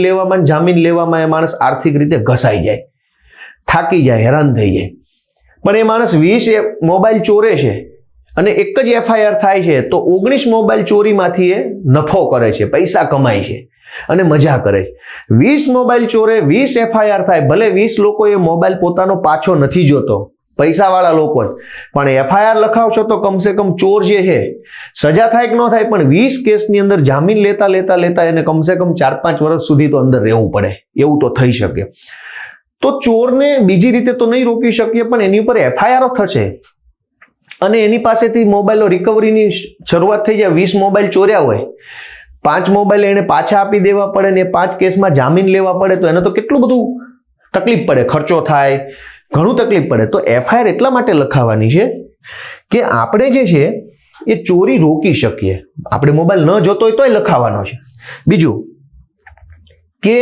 લેવામાં એ માણસ આર્થિક રીતે ઘસાઈ જાય, થાકી જાય, હેરાન થઈ જાય. પણ એ માણસ 20 મોબાઈલ ચોરે છે અને એક જ FIR થાય છે તો 19 મોબાઈલ ચોરીમાંથી એ નફો કરે છે, પૈસા કમાય છે અને મજા કરે છે. 20 મોબાઈલ ચોરે 20 FIR થાય, ભલે 20 લોકો એ મોબાઈલ પોતાનો પાછો નથી જોતો, પૈસાવાળા લોકો જ, પણ FIR લખાવશો તો કમસે કમ ચોર જે છે સજા થાય કે ન થાય પણ 20 કેસની અંદર જામીન લેતા એને કમસે કમ 4-5 વર્ષ સુધી તો અંદર રહેવું પડે, એવું તો થઈ શકે. તો ચોરને બીજી રીતે તો નહીં રોકી શકીએ પણ એની ઉપર FIR થશે અને એની પાસેથી મોબાઈલો રિકવરીની શરૂઆત થઈ જાય. 20 મોબાઈલ ચોર્યા હોય, 5 મોબાઈલ એને પાછા આપી દેવા પડે ને 5 કેસમાં જામીન લેવા પડે તો એને તો કેટલું બધું તકલીફ પડે, ખર્ચો થાય, ઘણું તકલીફ પડે. તો FIR એટલા માટે લખાવાની છે કે આપણે જે છે એ ચોરી રોકી શકીએ. આપણે મોબાઈલ ન જોતો હોય તોય લખાવાનો છે. બીજું કે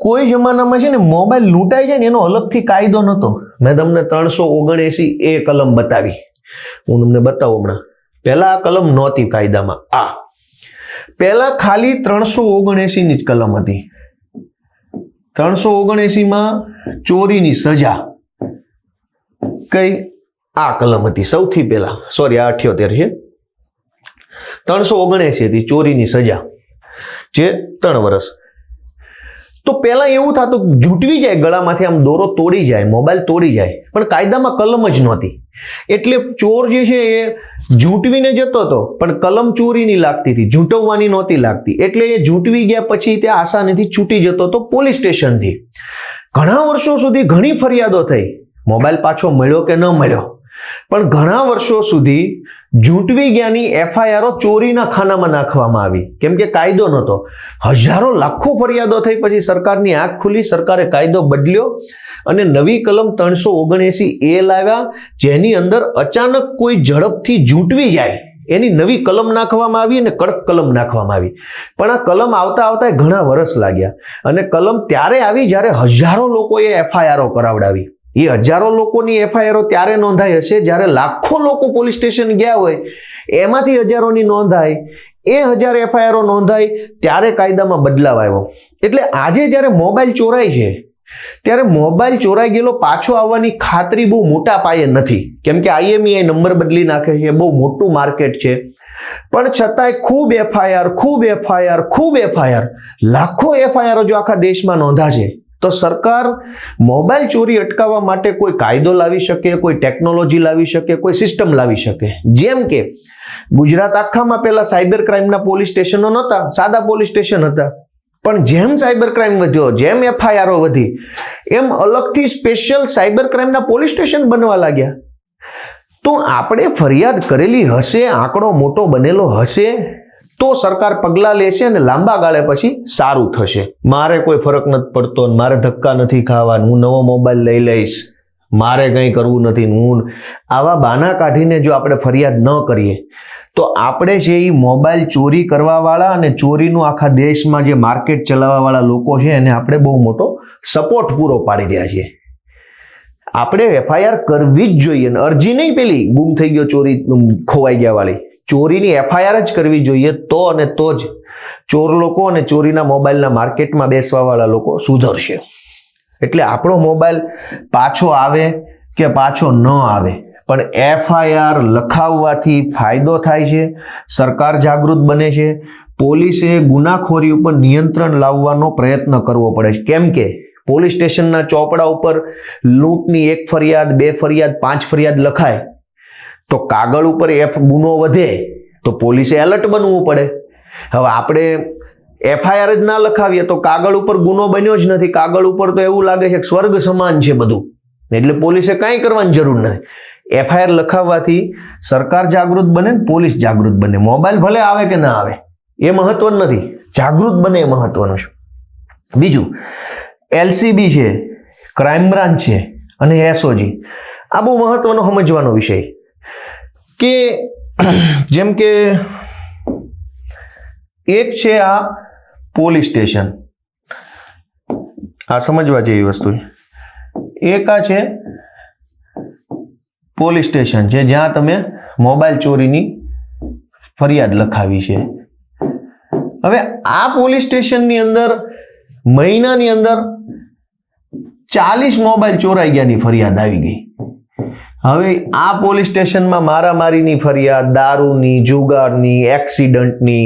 કોઈ જમાનામાં છે ને મોબાઈલ લૂંટાઈ જાય ને એનો અલગથી કાયદો નહોતો. મેં તમને 379A કલમ બતાવી, હું તમને બતાવું હમણાં. પહેલા આ કલમ નહોતી કાયદામાં. પહેલા ખાલી 379ની જ કલમ હતી. 379માં ચોરીની સજા કઈ આ કલમ હતી સૌથી પહેલા, સોરી આ 78 છે. 379 હતી ચોરીની સજા, જે 3 વર્ષ. તો પહેલા એવું થતું ઝૂંટવી જાય, ગળામાંથી આમ દોરો તોડી જાય, મોબાઈલ તોડી જાય, પણ કાયદામાં કલમ જ નહોતી. એટલે ચોર જે છે એ ઝૂંટવીને જતો હતો પણ કલમ ચોરીની લાગતી હતી, ઝૂંટવવાની નહોતી લાગતી. એટલે એ ઝૂંટવી ગયા પછી તે આસાનીથી છૂટી જતો હતો પોલીસ સ્ટેશનથી. ઘણા વર્ષો સુધી ઘણી ફરિયાદો થઈ, મોબાઈલ પાછો મળ્યો કે ન મળ્યો, પણ ઘણા વર્ષો સુધી ઝૂંટવી ગયાની FIRઓ ચોરીના ખાનામાં નાખવામાં આવી, કેમ કે કાયદો નહોતો. હજારો લાખો ફરિયાદો થઈ પછી સરકારની આંખ ખુલી, સરકારે કાયદો બદલ્યો અને નવી કલમ 379A લાવ્યા, જેની અંદર અચાનક કોઈ ઝડપથી ઝૂંટવી જાય એની નવી કલમ નાખવામાં આવી અને કડક કલમ નાખવામાં આવી. પણ આ કલમ આવતા ઘણા વર્ષ લાગ્યા અને કલમ ત્યારે આવી જ્યારે હજારો લોકોએ FIRઓ કરાવડાવી. એ હજારો લોકોની FIRઓ ત્યારે નોંધાઈ હશે જ્યારે લાખો લોકો પોલીસ સ્ટેશન ગયા હોય, એમાંથી હજારોની નોંધાય, એ 1000 FIRઓ નોંધાય ત્યારે કાયદામાં બદલાવ આવ્યો. એટલે આજે જ્યારે મોબાઈલ ચોરાય છે ત્યારે મોબાઈલ ચોરાઈ ગયેલો પાછો આવવાની ખાતરી બહુ મોટા પાયે નથી, કેમ કે IMEI નંબર બદલી નાખે છે, બહુ મોટું માર્કેટ છે. પણ છતાંય ખૂબ FIR, લાખો FIRઓ જો આખા દેશમાં નોંધાશે તો સરકાર મોબાઈલ ચોરી અટકાવવા માટે કોઈ કાયદો લાવી શકે, કોઈ ટેકનોલોજી લાવી શકે, કોઈ સિસ્ટમ લાવી શકે. જેમ કે ગુજરાત આખામાં પહેલા સાયબર ક્રાઇમના પોલીસ સ્ટેશનો નહોતા, સાદા પોલીસ સ્ટેશન હતા, પણ જેમ સાયબર ક્રાઇમ વધ્યો, જેમ FIRઓ વધી, એમ અલગથી સ્પેશિયલ સાયબર ક્રાઇમના પોલીસ સ્ટેશન બનવા લાગ્યા. તો આપણે ફરિયાદ કરેલી હશે, આંકડો મોટો બનેલો હશે તો સરકાર પગલાં લેશે અને લાંબા ગાળે પછી સારું થશે. મારે કોઈ ફરક નથી પડતો, મારે ધક્કા નથી ખાવા, હું નવો મોબાઈલ લઈ લઈશ, મારે કંઈ કરવું નથી, હું આવા બહાના કાઢીને જો આપણે ફરિયાદ ન કરીએ તો આપણે જે એ મોબાઈલ ચોરી કરવાવાળા અને ચોરીનું આખા દેશમાં જે માર્કેટ ચલાવવાવાળા લોકો છે એને આપણે બહુ મોટો સપોર્ટ પૂરો પાડી રહ્યા છીએ. આપણે FIR કરવી જ જોઈએ, અરજી નહીં પેલી ગુમ થઈ ગયો, ચોરી ખોવાઈ ગયા વાળી, ચોરીની FIR જ કરવી જોઈએ. તો અને તો જ ચોર લોકો અને ચોરીના મોબાઈલના માર્કેટમાં બેસવાવાળા લોકો સુધરશે. એટલે આપણો મોબાઈલ પાછો આવે કે પાછો ન આવે, પણ FIR લખાવવાથી ફાયદો થાય છે, સરકાર જાગૃત બને છે, પોલીસે ગુનાખોરી ઉપર નિયંત્રણ લાવવાનો પ્રયત્ન કરવો પડે છે. કેમ કે પોલીસ સ્ટેશનના ચોપડા ઉપર લૂંટની 1 ફરિયાદ, 2 ફરિયાદ, 5 ફરિયાદ લખાય તો કાગળ ઉપર ગુનો વધે તો પોલીસે એલર્ટ બનવું પડે. હવે આપણે FIR જ ના લખાવીએ તો કાગળ ઉપર ગુનો બન્યો જ નથી, કાગળ ઉપર તો એવું લાગે છે કે સ્વર્ગ સમાન છે બધું, એટલે પોલીસે કાંઈ કરવાની જરૂર નથી. FIR લખાવવાથી સરકાર જાગૃત બને, પોલીસ જાગૃત બને. મોબાઈલ ભલે આવે કે ના આવે એ મહત્વનું નથી, જાગૃત બને એ મહત્વનું છે. બીજું LCB છે, ક્રાઇમ બ્રાન્ચ છે અને SOG. આ બહુ મહત્વનો સમજવાનો વિષય કે જેમ કે એક છે આ પોલીસ સ્ટેશન, આ સમજવા જેવી વસ્તુ છે. એક આ છે પોલીસ સ્ટેશન છે જ્યાં તમે મોબાઈલ ચોરીની ફરિયાદ લખાવી છે. હવે આ પોલીસ સ્ટેશનની અંદર મહિનાની અંદર 40 મોબાઈલ ચોરાઈ ગયાની ફરિયાદ આવી ગઈ. હવે આ પોલીસ સ્ટેશનમાં મારામારીની ફરિયાદ, દારૂની, જુગારની, એક્સિડન્ટની,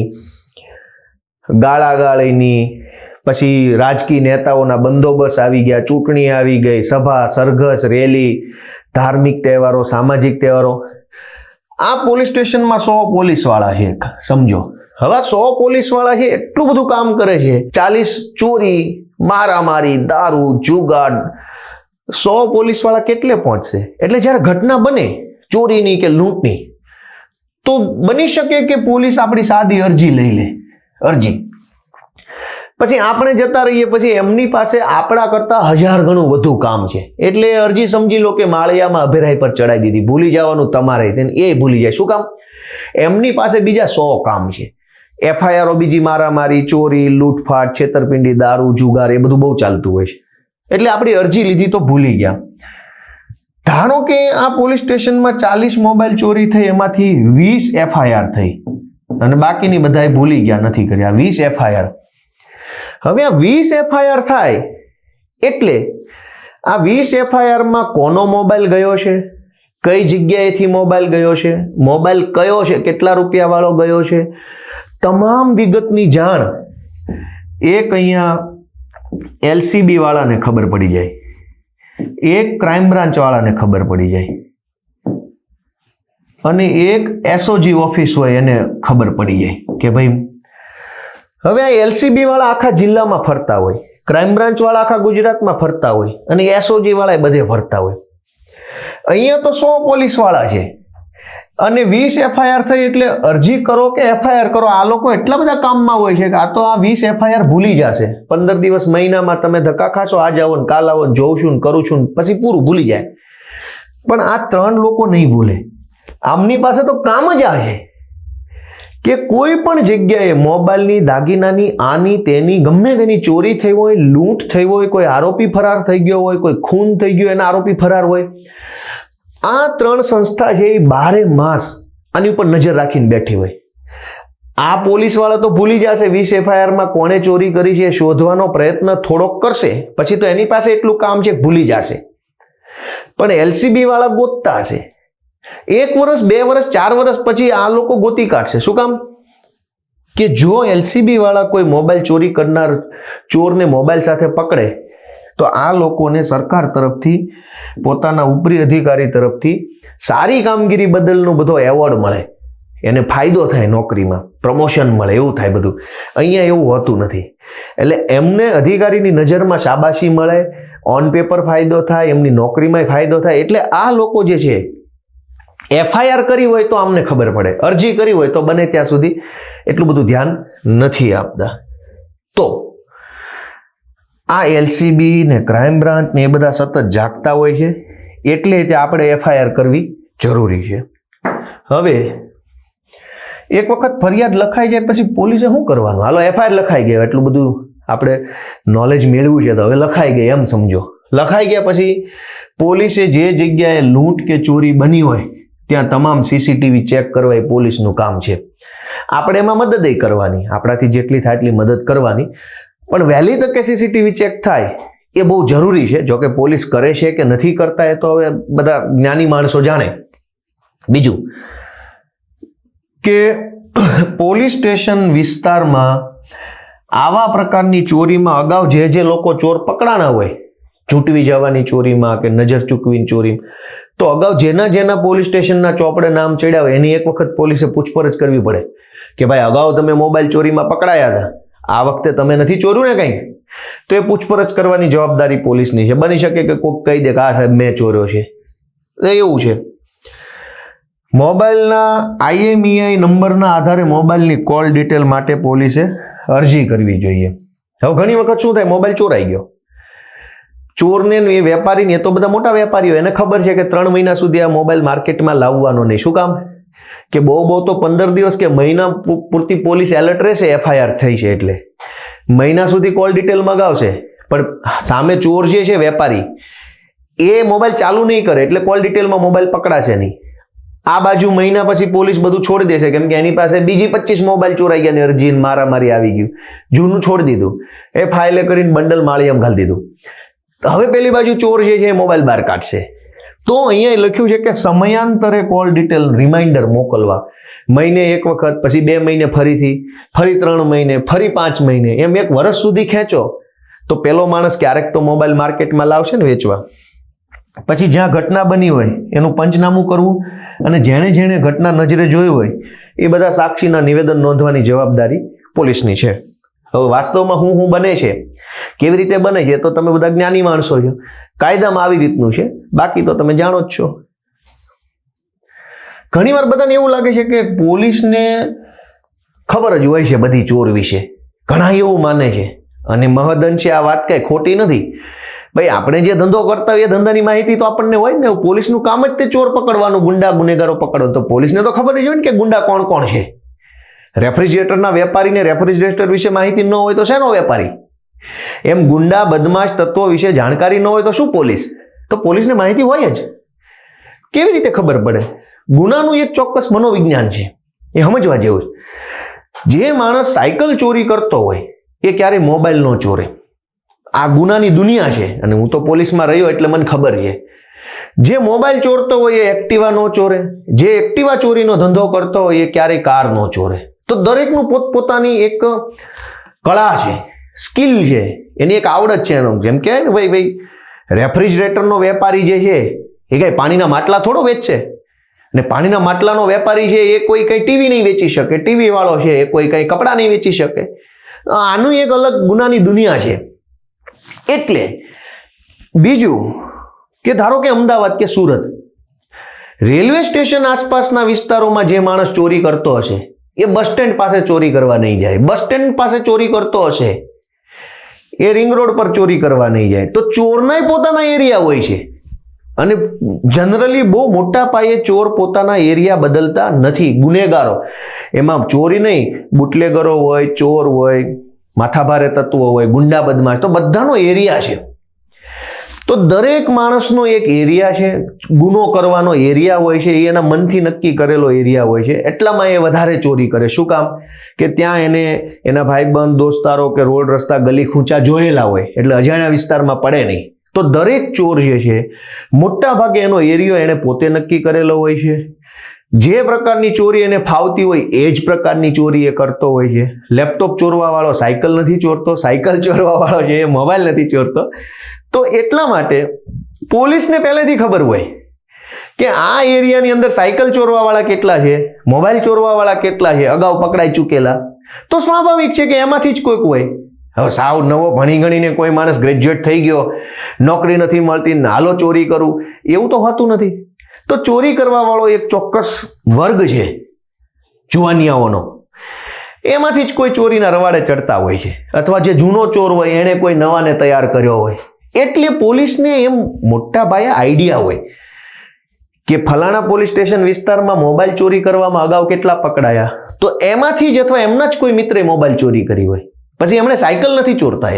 ગાળાગાળીની, પછી રાજકીય નેતાઓના બંદોબસ્ત આવી ગયા, ચૂંટણી આવી ગઈ, સભા, સરઘસ, રેલી, ધાર્મિક તહેવારો, સામાજિક તહેવારો. આ પોલીસ સ્ટેશનમાં 100 પોલીસવાળા છે, સમજો. હવે 100 પોલીસવાળા છે, એટલું બધું કામ કરે છે. 40 ચોરી, મારામારી, દારૂ, જુગાડ, 100 પોલીસવાળા કેટલે પહોંચશે? એટલે જ્યારે ઘટના બને ચોરીની કે લૂંટની, તો બની શકે કે પોલીસ આપણી સાદી અરજી લઈ લે, અરજી. પછી આપણે જતા રહીએ, પછી એમની પાસે આપણા કરતા 1000 ગણું વધુ કામ છે. એટલે અરજી સમજી લો કે માળિયામાં અભેરાઈ પર ચડાવી દીધી. ભૂલી જવાનું તમારે, એ ભૂલી જાય. શું કામ? એમની પાસે બીજા 100 કામ છે. FIR બીજી મારામારી, ચોરી, લૂંટફાટ, છેતરપિંડી, દારૂ, જુગાર, એ બધું બહુ ચાલતું હોય છે. એટલે આપણી અરજી લીધી તો ભૂલી ગયા. ધારો કે આ પોલીસ સ્ટેશનમાં 40 મોબાઈલ ચોરી થઈ, એમાંથી 20 FIR થઈ અને બાકીની બધાએ ભૂલી ગયા, નથી કર્યા. 20 FIR. હવે આ 20 FIR થાય એટલે આ 20 FIR માં કોનો મોબાઈલ ગયો છે, કઈ જગ્યાએથી મોબાઈલ ગયો છે, મોબાઈલ કયો છે, કેટલા રૂપિયા વાળો ગયો છે, તમામ વિગતની જાણ એક અહીંયા LCB વાળાને ખબર પડી જાય, એક ક્રાઇમ બ્રાન્ચ વાળાને ખબર પડી જાય અને એક SOG ઓફિસ હોય એને ખબર પડી જાય કે ભાઈ. હવે આ LCB વાળા આખા જિલ્લામાં ફરતા હોય, ક્રાઇમ બ્રાન્ચ વાળા આખા ગુજરાતમાં ફરતા હોય અને SOG વાળા બધે ફરતા હોય. અહીંયા તો 100 પોલીસ વાળા છે અને 20 FIR થઈ એટલે અરજી કરો કે FIR કરો, આ લોકો એટલા બધા કામમાં હોય છે કે આ તો આ 20 FIR ભૂલી જશે. 15 દિવસ મહિનામાં તમે ધક્કા ખાશો, આજ આવો ને કાલ આવો, જોઉં છું ને કરું છું ને પછી પૂરું ભૂલી જાય. પણ આ 3 લોકો નહીં ભૂલે. આમની પાસે તો કામ જ આ છે કે કોઈ પણ જગ્યાએ મોબાઈલની, દાગીનાની, આની તેની ગમે તેની ચોરી થઈ હોય, લૂંટ થઈ હોય, કોઈ આરોપી ફરાર થઈ ગયો હોય, કોઈ ખૂન થઈ ગયો એના આરોપી ફરાર હોય, આ 3 સંસ્થા છે એ 12 માસ આની ઉપર નજર રાખીને બેઠી હોય. આ પોલીસ વાળા તો ભૂલી જશે, 20 FIR માં કોણે ચોરી કરી છે શોધવાનો પ્રયત્ન થોડોક કરશે, પછી તો એની પાસે એટલું કામ છે ભૂલી જશે. પણ LCB વાળા ગોતતા હશે. 1 વર્ષ, 2 વર્ષ, 4 વર્ષ પછી આ લોકો ગોતી કાઢશે. શું કામ? કે જો LCB વાળા કોઈ મોબાઈલ ચોરી કરનાર ચોરને મોબાઈલ સાથે પકડે તો આ લોકોને સરકાર તરફથી, પોતાના ઉપરી અધિકારી તરફથી સારી કામગીરી બદલનો બધો એવોર્ડ મળે, એને ફાયદો થાય, નોકરીમાં પ્રમોશન મળે, એવું થાય બધું. અહીંયા એવું હોતું નથી. એટલે એમને અધિકારીની નજરમાં શાબાશી મળે, ઓન પેપર ફાયદો થાય, એમની નોકરીમાં ફાયદો થાય. એટલે આ લોકો જે છે FIR કરી હોય તો અમને ખબર પડે, અરજી કરી હોય તો બને ત્યાં સુધી એટલું બધું ધ્યાન નથી આપતા. તો આ LCB ને ક્રાઇમ બ્રાન્ચ ને એ બધા સતત જાગતા હોય છે, એટલે તે આપણે FIR કરવી જરૂરી છે. હવે એક વખત ફરિયાદ લખાઈ જાય પછી પોલીસે શું કરવાનું? હાલો FIR લખાઈ ગયો, એટલું બધું આપણે નોલેજ મેળવ્યું છે તો હવે લખાઈ ગઈ એમ સમજો. લખાઈ ગયા પછી પોલીસે જે જગ્યાએ લૂંટ કે ચોરી બની હોય ત્યાં તમામ CCTV ચેક કરવા એ પોલીસનું કામ છે. આપણે એમાં મદદ કરવાની, આપણાથી જેટલી થાય એટલી મદદ કરવાની, પણ વહેલી તકે CCTV ચેક થાય એ બહુ જરૂરી છે. જો કે પોલીસ કરે છે કે નથી કરતા એ તો હવે બધા જ્ઞાની માણસો જાણે. બીજું કે પોલીસ સ્ટેશન વિસ્તારમાં આવા પ્રકારની ચોરીમાં અગાઉ જે લોકો ચોર પકડાણા હોય, છૂટવી જવાની ચોરીમાં કે નજર ચૂકવીની ચોરીમાં, તો અગાઉ જેના પોલીસ સ્ટેશનના ચોપડે નામ ચડ્યા હોય એની એક વખત પોલીસે પૂછપરછ કરવી પડે કે ભાઈ અગાઉ તમે મોબાઈલ ચોરીમાં પકડાયા હતા, આ વખતે તમે નથી ચોર્યું ને કંઈ? તો એ પૂછપરછ કરવાની જવાબદારી પોલીસની છે. બની શકે કે કોઈક કહી દે કે આ સાહેબ મેં ચોર્યો છે. એવું છે. મોબાઈલના IMEI નંબરના આધારે મોબાઈલની કોલ ડિટેલ માટે પોલીસે અરજી કરવી જોઈએ. હવે ઘણી વખત શું થાય, મોબાઈલ ચોરાઈ ગયો, ચોરને એ વેપારીને, એ તો બધા મોટા વેપારીઓ, એને ખબર છે કે 3 મહિના સુધી આ મોબાઈલ માર્કેટમાં લાવવાનો નહીં. શું કામ? કે બહુ તો 15 દિવસ કે મહિના પૂરતી પોલીસ એલર્ટ રહેશે, FIR થઈ છે એટલે મહિના સુધી કોલ ડિટેલ મગાવશે. પણ સામે ચોર જે છે વેપારી, એ મોબાઈલ ચાલુ નહીં કરે એટલે કોલ ડિટેલમાં મોબાઈલ પકડાશે નહીં. આ બાજુ મહિના પછી પોલીસ બધું છોડી દેશે, કેમ કે એની પાસે બીજી 25 મોબાઈલ ચોરાઈ ગયા ને અરજી મારામારી આવી ગયું, જૂનું છોડી દીધું, એ ફાઇલે કરીને બંડલ માળી એમ ઘાલી દીધું. હવે પેલી બાજુ ચોર જે છે એ મોબાઈલ બહાર કાઢશે. તો અહીંયા લખ્યું છે કે સમયાંતરે કોલ ડિટેલ રિમાઇન્ડર મોકલવા, મહિને એક વખત, પછી 2 મહિને ફરીથી, ફરી 3 મહિને, ફરી 5 મહિને, એમ 1 વર્ષ સુધી ખેંચો તો પેલો માણસ ક્યારેક તો મોબાઈલ માર્કેટમાં લાવશે ને વેચવા. પછી જ્યાં ઘટના બની હોય એનું પંચનામું કરવું અને જેણે ઘટના નજરે જોઈ હોય એ બધા સાક્ષીના નિવેદન નોંધવાની જવાબદારી પોલીસની છે. હવે વાસ્તવમાં હું બને છે, કેવી રીતે બને છે તો તમે બધા જ્ઞાની માણસો છો, કાયદામાં આવી રીતનું છે, બાકી તો તમે જાણો જ છો. ઘણીવાર બધાને એવું લાગે છે કે પોલીસને ખબર જ હોય છે બધી ચોર વિશે, ઘણા એવું માને છે, અને મહદઅંશે આ વાત કઈ ખોટી નથી. ભાઈ આપણે જે ધંધો કરતા હોય એ ધંધાની માહિતી તો આપણને હોય ને. પોલીસનું કામ જ તે ચોર પકડવાનું, ગુંડા ગુનેગારો પકડવાનું, તો પોલીસને તો ખબર જ હોય ને કે ગુંડા કોણ કોણ છે. રેફ્રિજરેટરના વેપારીને રેફ્રિજરેટર વિશે માહિતી ન હોય તો શેનો વેપારી? એમ ગુંડા બદમાશ તત્વો વિશે જાણકારી ન હોય તો શું પોલીસ? તો પોલીસને માહિતી હોય જ. કેવી રીતે ખબર પડે? ગુનાનું એક ચોક્કસ મનોવિજ્ઞાન છે, એ સમજવા જેવું છે. જે માણસ સાયકલ ચોરી કરતો હોય એ ક્યારેય મોબાઈલ ન ચોરે. આ ગુનાની દુનિયા છે, અને હું તો પોલીસમાં રહ્યો એટલે મને ખબર છે. જે મોબાઈલ ચોરતો હોય એ એક્ટિવા ન ચોરે, જે એક્ટિવા ચોરીનો ધંધો કરતો હોય એ ક્યારેય કાર ન ચોરે. તો દરેકનું પોતપોતાની એક કળા છે, સ્કિલ છે, એની એક આવડત છે. એનો જેમ કે ને ભાઈ રેફ્રિજરેટરનો વેપારી જે છે એ કઈ પાણીના માટલા થોડો વેચશે, અને પાણીના માટલાનો વેપારી છે એ કોઈ કઈ ટીવી નહીં વેચી શકે, ટીવી વાળો છે એ કોઈ કઈ કપડાં નહીં વેચી શકે. આનું એક અલગ ગુનાની દુનિયા છે. એટલે બીજું કે ધારો કે અમદાવાદ કે સુરત, રેલવે સ્ટેશન આસપાસના વિસ્તારોમાં જે માણસ ચોરી કરતો હશે એ બસ સ્ટેન્ડ પાસે ચોરી કરવા નહીં જાય. બસ સ્ટેન્ડ પાસે ચોરી કરતો હશે એ રિંગ રોડ પર ચોરી કરવા નહીં જાય. તો ચોરનાય પોતાના એરિયા હોય છે, અને જનરલી બહુ મોટા પાયે ચોર પોતાના એરિયા બદલતા નથી. ગુનેગારો એમાં ચોરી નહીં, બુટલેગરો હોય, ચોર હોય, માથાભારે તત્વો હોય, ગુંડા બદમાશ, તો બધાનો એરિયા છે. તો દરેક માણસનો એક એરિયા છે, ગુનો કરવાનો એરિયા હોય છે, એ એના મનથી નક્કી કરેલો એરિયા હોય છે. એટલામાં એ વધારે ચોરી કરે. શું કામ? કે ત્યાં એને એના ભાઈબંધ દોસ્તારો કે રોડ રસ્તા ગલી ખૂંચા જોયેલા હોય, એટલે અજાણ્યા વિસ્તારમાં પડે નહીં. તો દરેક ચોર જે છે મોટા ભાગે એનો એરિયો એને પોતે નક્કી કરેલો હોય છે. જે પ્રકારની ચોરી એને ફાવતી હોય એ જ પ્રકારની ચોરી એ કરતો હોય છે. લેપટોપ ચોરવા વાળો સાયકલ નથી ચોરતો, સાયકલ ચોરવા વાળો છે એ મોબાઈલ નથી ચોરતો. તો એટલા માટે પોલીસને પહેલેથી ખબર હોય કે આ એરિયાની અંદર સાયકલ ચોરવા વાળા કેટલા છે, મોબાઈલ ચોરવા વાળા કેટલા છે, અગાઉ પકડાઈ ચૂકેલા. તો સ્વાભાવિક છે કે એમાંથી જ કોઈક હોય. હવે સાવ નવો ભણી ગણીને કોઈ માણસ ગ્રેજ્યુએટ થઈ ગયો, નોકરી નથી મળતી, હાલો ચોરી કરું, એવું તો હોતું નથી. તો ચોરી કરવા વાળો એક ચોક્કસ વર્ગ છે જુવાનિયાઓનો, એમાંથી જ કોઈ ચોરીના રવાડે ચડતા હોય છે, અથવા જે જૂનો ચોર હોય એણે કોઈ નવાને તૈયાર કર્યો હોય. એટલે પોલીસને એમ મોટા પાયે આઈડિયા હોય કે ફલાણા પોલીસ સ્ટેશન વિસ્તારમાં મોબાઈલ ચોરી કરવામાં અગાઉ કેટલા પકડાયા, તો એમાંથી જ અથવા એમના જ કોઈ મિત્રે મોબાઈલ ચોરી કરી હોય, પછી એમણે સાયકલ નથી ચોરતા.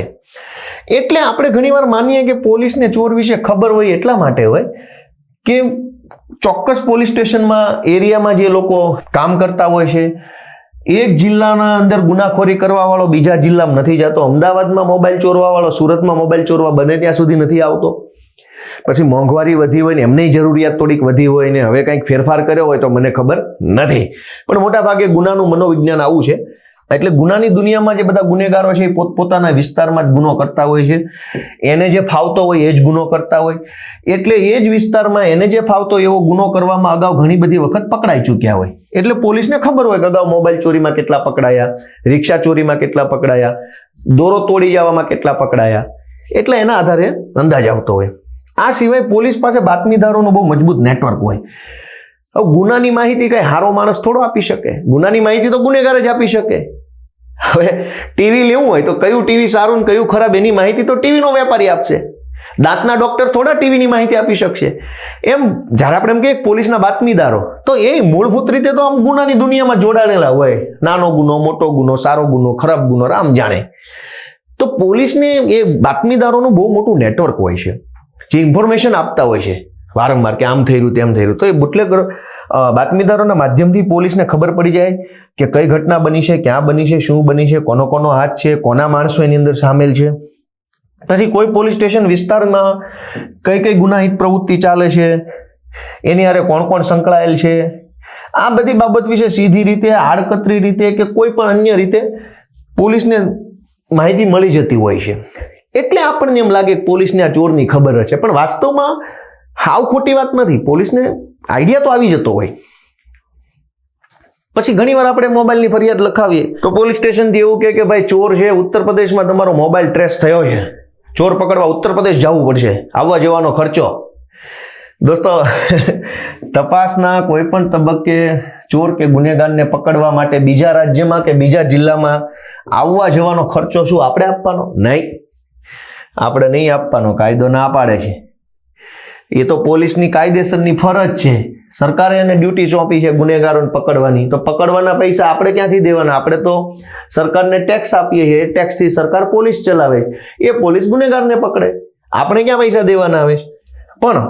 એટલે આપણે ઘણીવાર માનીએ કે પોલીસને ચોર વિશે ખબર હોય એટલા માટે હોય કે ચોક્કસ પોલીસ સ્ટેશનમાં એરિયામાં જે લોકો કામ કરતા હોય છે, એક જિલ્લાના અંદર ગુનાખોરી કરવા વાળો બીજા જિલ્લામાં નથી જતો. અમદાવાદમાં મોબાઈલ ચોરવા વાળો સુરતમાં મોબાઈલ ચોરવા બને ત્યાં સુધી નથી આવતો. પછી મોંઘવારી વધી હોય ને એમની જરૂરિયાત થોડીક વધી હોય ને હવે કંઈક ફેરફાર કર્યો હોય તો મને ખબર નથી, પણ મોટા ભાગે ગુનાનું મનોવિજ્ઞાન આવું છે. એટલે ગુનાની દુનિયામાં જે બધા ગુનેગારો છે એ પોતપોતાના વિસ્તારમાં જ ગુનો કરતા હોય છે. એને જે ફાવતો હોય એ જ ગુનો કરતા હોય. એટલે એ જ વિસ્તારમાં એને જે ફાવતો એવો ગુનો કરવામાં અગાઉ ઘણી બધી વખત પકડાઈ ચૂક્યા હોય. એટલે પોલીસને ખબર હોય કે અગાઉ મોબાઈલ ચોરીમાં કેટલા પકડાયા, રિક્ષા ચોરીમાં કેટલા પકડાયા, દોરો તોડી જવામાં કેટલા પકડાયા. એટલે એના આધારે અંદાજ આવતો હોય. આ સિવાય પોલીસ પાસે બાતમીદારોનું બહુ મજબૂત નેટવર્ક હોય. હવે ગુનાની માહિતી કઈ હારો માણસ થોડો આપી શકે. ગુનાની માહિતી તો ગુનેગાર જ આપી શકે. હવે ટીવી લેવું હોય તો કયું ટીવી સારું ને કયું ખરાબ એની માહિતી તો ટીવીનો વેપારી આપશે. દાંતના ડોક્ટર થોડા ટીવીની માહિતી આપી શકશે. એમ જ્યારે આપણે એમ કહીએ પોલીસના બાતમીદારો, તો એ મૂળભૂત રીતે તો આમ ગુનાની દુનિયામાં જોડાયેલા હોય. નાનો ગુનો, મોટો ગુનો, સારો ગુનો, ખરાબ ગુનો, રામ જાણે. તો પોલીસને એ બાતમીદારોનું બહુ મોટું નેટવર્ક હોય છે. જે ઇન્ફોર્મેશન આપતા હોય છે વારંવાર કે આમ થઈ રહ્યું તેમ થઈ રહ્યું, તો એ બુટલેગર બાતમીદારોના માધ્યમથી પોલીસને ખબર પડી જાય કે કઈ ઘટના બની છે, ક્યાં બની છે, શું બની છે, કોનો કોનો હાથ છે, કોના માણસો એની અંદર સામેલ છે, પછી કોઈ પોલીસ સ્ટેશન વિસ્તારમાં કઈ કઈ ગુનાહિત પ્રવૃત્તિ ચાલે છે, એની હારે કોણ કોણ સંકળાયેલ છે, આ બધી બાબત વિશે સીધી રીતે, આડકતરી રીતે કે કોઈ પણ અન્ય રીતે પોલીસને માહિતી મળી જતી હોય છે. એટલે આપણને એમ લાગે કે પોલીસને આ ચોરની ખબર છે, પણ વાસ્તવમાં હાવ ખોટી વાત નથી. પોલીસને આઈડિયા તો આવી જતો હોય. પછી ઘણીવાર આપણે મોબાઈલની ફરિયાદ લખાવીએ તો પોલીસ સ્ટેશનથી એવું કહે કે ભાઈ ચોર છે, ઉત્તર પ્રદેશમાં તમારો મોબાઈલ ટ્રેસ થયો છે, ચોર પકડવા ઉત્તર પ્રદેશ જવું પડશે, આવવા જવાનો ખર્ચો. દોસ્તો, તપાસના કોઈ પણ તબક્કે ચોર કે ગુનેગારને પકડવા માટે બીજા રાજ્યમાં કે બીજા જિલ્લામાં આવવા જવાનો ખર્ચો શું આપણે આપવાનો? નહીં, આપણે નહીં આપવાનો. કાયદો ના પાડે છે. એ તો પોલીસની કાયદેસરની ફરજ છે. સરકારે એને ડ્યુટી સોંપી છે ગુનેગારોને પકડવાની, તો પકડવાના પૈસા આપણે ક્યાંથી દેવાના? આપણે તો સરકારને ટેક્સ આપીએ છીએ, એ ટેક્સથી સરકાર પોલીસ ચલાવે, એ પોલીસ ગુનેગારને પકડે, આપણે ક્યાં પૈસા દેવાના આવે? પણ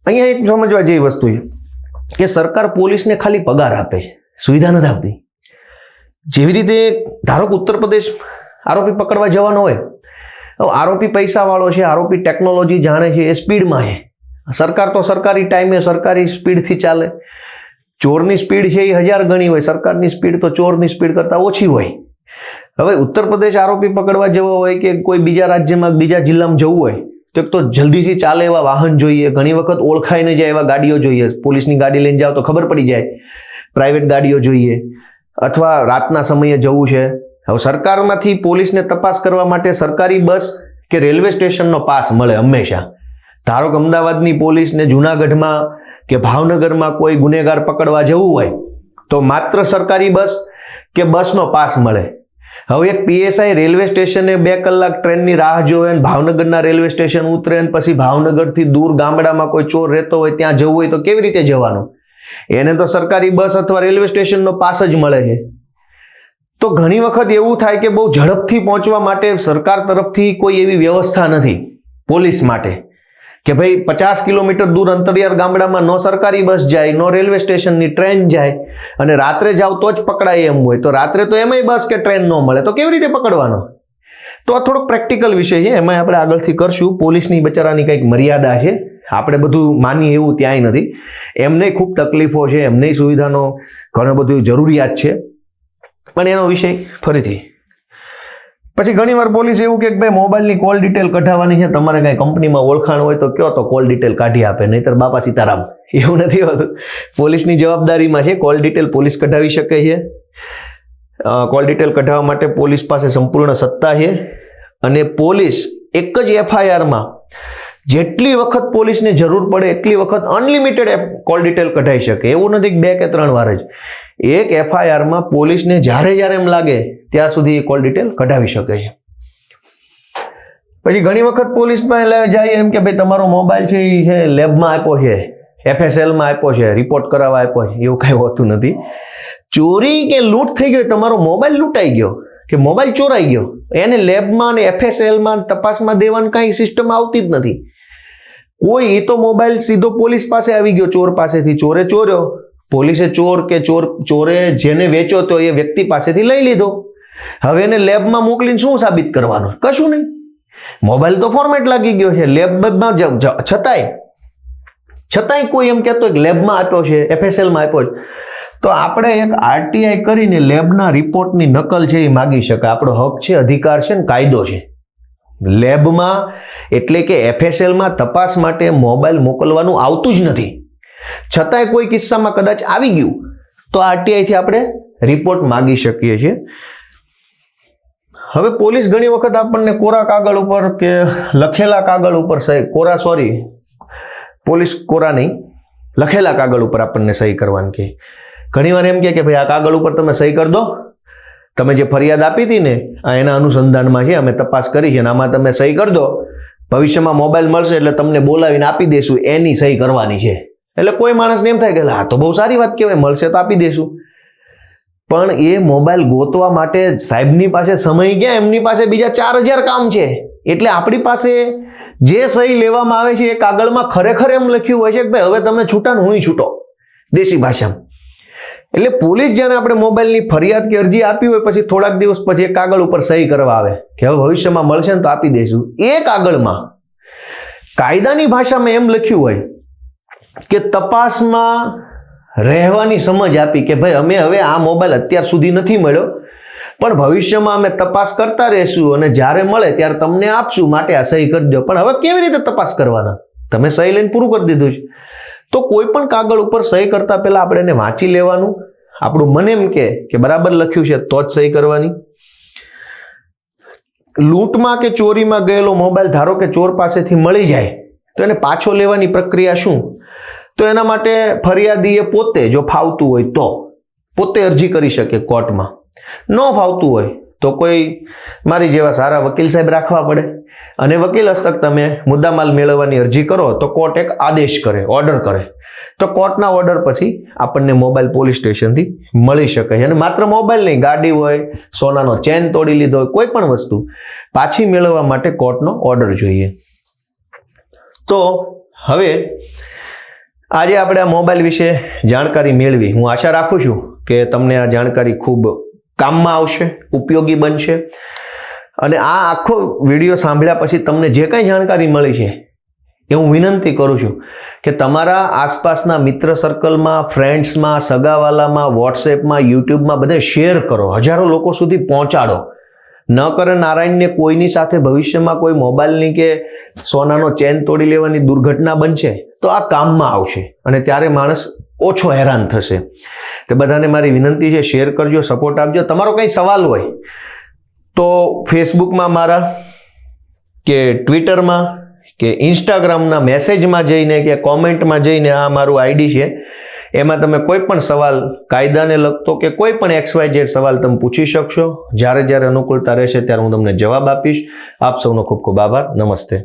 અહીંયા એક સમજવા જેવી વસ્તુ છે કે સરકાર પોલીસને ખાલી પગાર આપે છે, સુવિધા નથી આપતી. જેવી રીતે ધારો કે ઉત્તર પ્રદેશ આરોપી પકડવા જવાનો હોય, આરોપી પૈસાવાળો છે, આરોપી ટેકનોલોજી જાણે છે, એ સ્પીડમાં છે. સરકાર તો સરકારી ટાઈમે સરકારી સ્પીડથી ચાલે. ચોરની સ્પીડ છે એ 1000 ગણી હોય, સરકારની સ્પીડ તો ચોરની સ્પીડ કરતાં ઓછી હોય. હવે ઉત્તર પ્રદેશ આરોપી પકડવા જવો હોય કે કોઈ બીજા રાજ્યમાં બીજા જિલ્લામાં જવું હોય તો જલ્દીથી ચાલે એવા વાહન જોઈએ, ઘણી વખત ઓળખાઈ ન જાય એવા ગાડીઓ જોઈએ. પોલીસની ગાડી લઈને જાઓ તો ખબર પડી જાય. પ્રાઇવેટ ગાડીઓ જોઈએ, અથવા રાતના સમયે જવું છે. હવે સરકારમાંથી પોલીસને તપાસ કરવા માટે સરકારી બસ કે રેલવે સ્ટેશનનો પાસ મળે હંમેશા. ધારો કે અમદાવાદની પોલીસને જૂનાગઢમાં કે ભાવનગરમાં કોઈ ગુનેગાર પકડવા જવું હોય તો માત્ર સરકારી બસ કે બસનો પાસ મળે. હવે એક પીએસઆઈ રેલવે સ્ટેશને 2 કલાક ટ્રેનની રાહ જોવે, ભાવનગરના રેલવે સ્ટેશન ઉતરે, પછી ભાવનગરથી દૂર ગામડામાં કોઈ ચોર રહેતો હોય ત્યાં જવું હોય તો કેવી રીતે જવાનું? એને તો સરકારી બસ અથવા રેલવે સ્ટેશનનો પાસ જ મળે છે. તો ઘણી વખત એવું થાય કે બહુ ઝડપથી પહોંચવા માટે સરકાર તરફથી કોઈ એવી વ્યવસ્થા નથી પોલીસ માટે કે ભાઈ 50 કિલોમીટર દૂર અંતરિયાળ ગામડામાં નો સરકારી બસ જાય, નો રેલવે સ્ટેશનની ટ્રેન જાય, અને રાત્રે જાવ તો જ પકડાય એમ હોય. તો રાત્રે તો એમાંય બસ કે ટ્રેન ન મળે તો કેવી રીતે પકડવાનો? તો આ થોડોક પ્રેક્ટિકલ વિષય છે, એમાં આપણે આગળથી કરશું. પોલીસની બચારાની કંઈક મર્યાદા છે, આપણે બધું માનીએ એવું ત્યાંય નથી. એમને ખૂબ તકલીફો છે, એમને સુવિધાનો ઘણો બધું જરૂરિયાત છે, પણ એનો વિષય ફરીથી. પછી ઘણીવાર પોલીસ એવું કે ભાઈ મોબાઈલની કોલ ડિટેલ કઢાવવાની છે, તમારે કાંઈ કંપનીમાં ઓળખાણ હોય તો કયો તો કોલ ડિટેલ કાઢી આપે, નહીતર બાપા સીતારામ. એવું નથી હોતું. પોલીસની જવાબદારીમાં છે, કોલ ડિટેલ પોલીસ કઢાવી શકે છે. કોલ ડિટેલ કઢાવવા માટે પોલીસ પાસે સંપૂર્ણ સત્તા છે, અને પોલીસ એક જ એફઆઈઆરમાં જેટલી વખત પોલીસને જરૂર પડે એટલી વખત અનલિમિટેડ કોલ ડિટેલ કઢાવી શકે. એવું નથી કે 2 કે 3 વાર જ. એક એફઆઈઆરમાં પોલીસને જ્યારે એમ લાગે ત્યાં સુધી એ કોલ ડિટેલ કઢાવી શકે છે. પછી ઘણી વખત પોલીસ પાસે જાય એમ કે ભાઈ તમારો મોબાઈલ છે એ છે લેબમાં આપ્યો છે, FSLમાં આપ્યો છે, રિપોર્ટ કરાવવા આપ્યો છે. એવું કાંઈ હોતું નથી. ચોરી કે લૂંટ થઈ ગયો, તમારો મોબાઈલ લૂંટાઈ ગયો કે મોબાઈલ ચોરાઈ ગયો, એને લેબમાં અને FSLમાં તપાસમાં દેવાની કાંઈ સિસ્ટમ આવતી જ નથી. કોઈ એ તો મોબાઈલ સીધો પોલીસ પાસે આવી ગયો, ચોર પાસેથી. ચોરે ચોર્યો, પોલીસે ચોરે જેને વેચ્યો તો એ વ્યક્તિ પાસેથી લઈ લીધો. હવે એને લેબમાં મોકલીને શું સાબિત કરવાનું? કશું નહીં. મોબાઈલ તો ફોર્મેટ લાગી ગયો છે, લેબમાં છતાંય કોઈ એમ કહેતો લેબમાં આપ્યો છે, FSLમાં આપ્યો છે, તો આપણે એક RTI કરીને લેબના રિપોર્ટની નકલ છે એ માગી શકાય. આપણો હક છે, અધિકાર છે ને કાયદો છે. લેબમાં એટલે કે FSLમાં તપાસ માટે મોબાઈલ મોકલવાનું આવતું જ નથી, છતાંય કોઈ કિસ્સામાં કદાચ આવી ગયું તો RTI થી આપણે રિપોર્ટ માગી શકીએ છીએ. હવે પોલીસ ઘણી વખત આપણને કોરા કાગળ ઉપર કે લખેલા કાગળ ઉપર પોલીસ કોરા નહીં, લખેલા કાગળ ઉપર આપણને સહી કરવાની કહે. ઘણીવાર એમ કે ભાઈ આ કાગળ ઉપર તમે સહી કરી દો, તમે જે ફરિયાદ આપી હતી ને આ એના અનુસંધાનમાં છે, અમે તપાસ કરી છે અને આમાં તમે સહી કરી દો, ભવિષ્યમાં મોબાઈલ મળશે એટલે તમને બોલાવીને આપી દેશું, એની સહી કરવાની છે. એટલે કોઈ માણસને એમ થાય કે હા તો બહુ સારી વાત કહેવાય, મળશે તો આપી દેશું. પણ એ મોબાઈલ ગોતવા માટે સાહેબની પાસે સમય ગયા, એમની પાસે બીજા 4000 કામ છે. એટલે આપણી પાસે જે સહી લેવામાં આવે છે એ કાગળમાં ખરેખર એમ લખ્યું હોય છે કે ભાઈ હવે તમે છૂટા ને હુંય છૂટો, દેશી ભાષામાં. એટલે પોલીસ જ્યારે આપણે મોબાઈલની ફરિયાદ કે અરજી આપી હોય પછી થોડાક દિવસ પછી એ કાગળ ઉપર સહી કરવા આવે કે હવે ભવિષ્યમાં મળશે ને તો આપી દઈશું. એ કાગળમાં કાયદાની ભાષામાં એમ લખ્યું હોય કે તપાસમાં રહેવાની સમજ આપી કે ભાઈ અમે હવે આ મોબાઈલ અત્યાર સુધી નથી મળ્યો, પણ ભવિષ્યમાં અમે તપાસ કરતા રહેશું અને જ્યારે મળે ત્યારે તમને આપશું, માટે આ સહી કરી દો. પણ હવે કેવી રીતે તપાસ કરવાના? તમે સહી લઈને પૂરું કરી દીધું છે. તો કોઈ પણ કાગળ ઉપર સહી કરતા પહેલા આપણે એને વાંચી લેવાનું. આપણું મન એમ કે બરાબર લખ્યું છે તો જ સહી કરવાની. લૂંટમાં કે ચોરીમાં ગયેલો મોબાઈલ ધારો કે ચોર પાસેથી મળી જાય તો એને પાછો લેવાની પ્રક્રિયા શું? તો એના માટે ફરિયાદીએ પોતે, જો ફાવતું હોય તો પોતે અરજી કરી શકે કોર્ટમાં. ન ફાવતું હોય તો કોઈ મારી જેવા સારા વકીલ સાહેબ રાખવા પડે અને વકીલ હસ્તક તમે મુદ્દામાલ મેળવવાની અરજી કરો તો કોર્ટ એક આદેશ કરે, ઓર્ડર કરે. તો કોર્ટના ઓર્ડર પછી આપણને મોબાઈલ પોલીસ સ્ટેશનથી મળી શકે છે. અને માત્ર મોબાઈલ નહીં, ગાડી હોય, સોનાનો ચેન તોડી લીધો હોય, કોઈ પણ વસ્તુ પાછી મેળવવા માટે કોર્ટનો ઓર્ડર જોઈએ. તો હવે આજે આપણે આ મોબાઈલ વિશે જાણકારી મેળવી. હું આશા રાખું છું કે તમને આ જાણકારી ખૂબ કામમાં આવશે, ઉપયોગી બનશે. અને આ આખો વિડીયો સાંભળ્યા પછી તમને જે કંઈ જાણકારી મળી છે એ હું વિનંતી કરું છું કે તમારા આસપાસના મિત્ર સર્કલમાં, ફ્રેન્ડ્સમાં, સગાવાલામાં, વોટ્સએપમાં, યુટ્યુબમાં બધે શેર કરો, હજારો લોકો સુધી પહોંચાડો. ન કરે નારાયણને કોઈની સાથે ભવિષ્યમાં કોઈ મોબાઈલની કે સોનાનો ચેન તોડી લેવાની દુર્ઘટના બનશે તો આ કામમાં આવશે અને ત્યારે માણસ ઓછો હેરાન થશે. તો બધાને મારી વિનંતી છે, શેર કરજો, સપોર્ટ આપજો. તમારો કંઈ સવાલ હોય તો ફેસબુકમાં મારા કે ટ્વિટરમાં કે ઇન્સ્ટાગ્રામના મેસેજમાં જઈને કે કોમેન્ટમાં જઈને, આ મારું આઈડી છે, એમાં તમે કોઈ પણ સવાલ કાયદાને લગતો કે કોઈ પણ XYZ સવાલ તમે પૂછી શકશો. જ્યારે જ્યારે અનુકૂળતા રહેશે ત્યારે હું તમને જવાબ આપીશ. આપ સૌનો ખૂબ ખૂબ આભાર. નમસ્તે.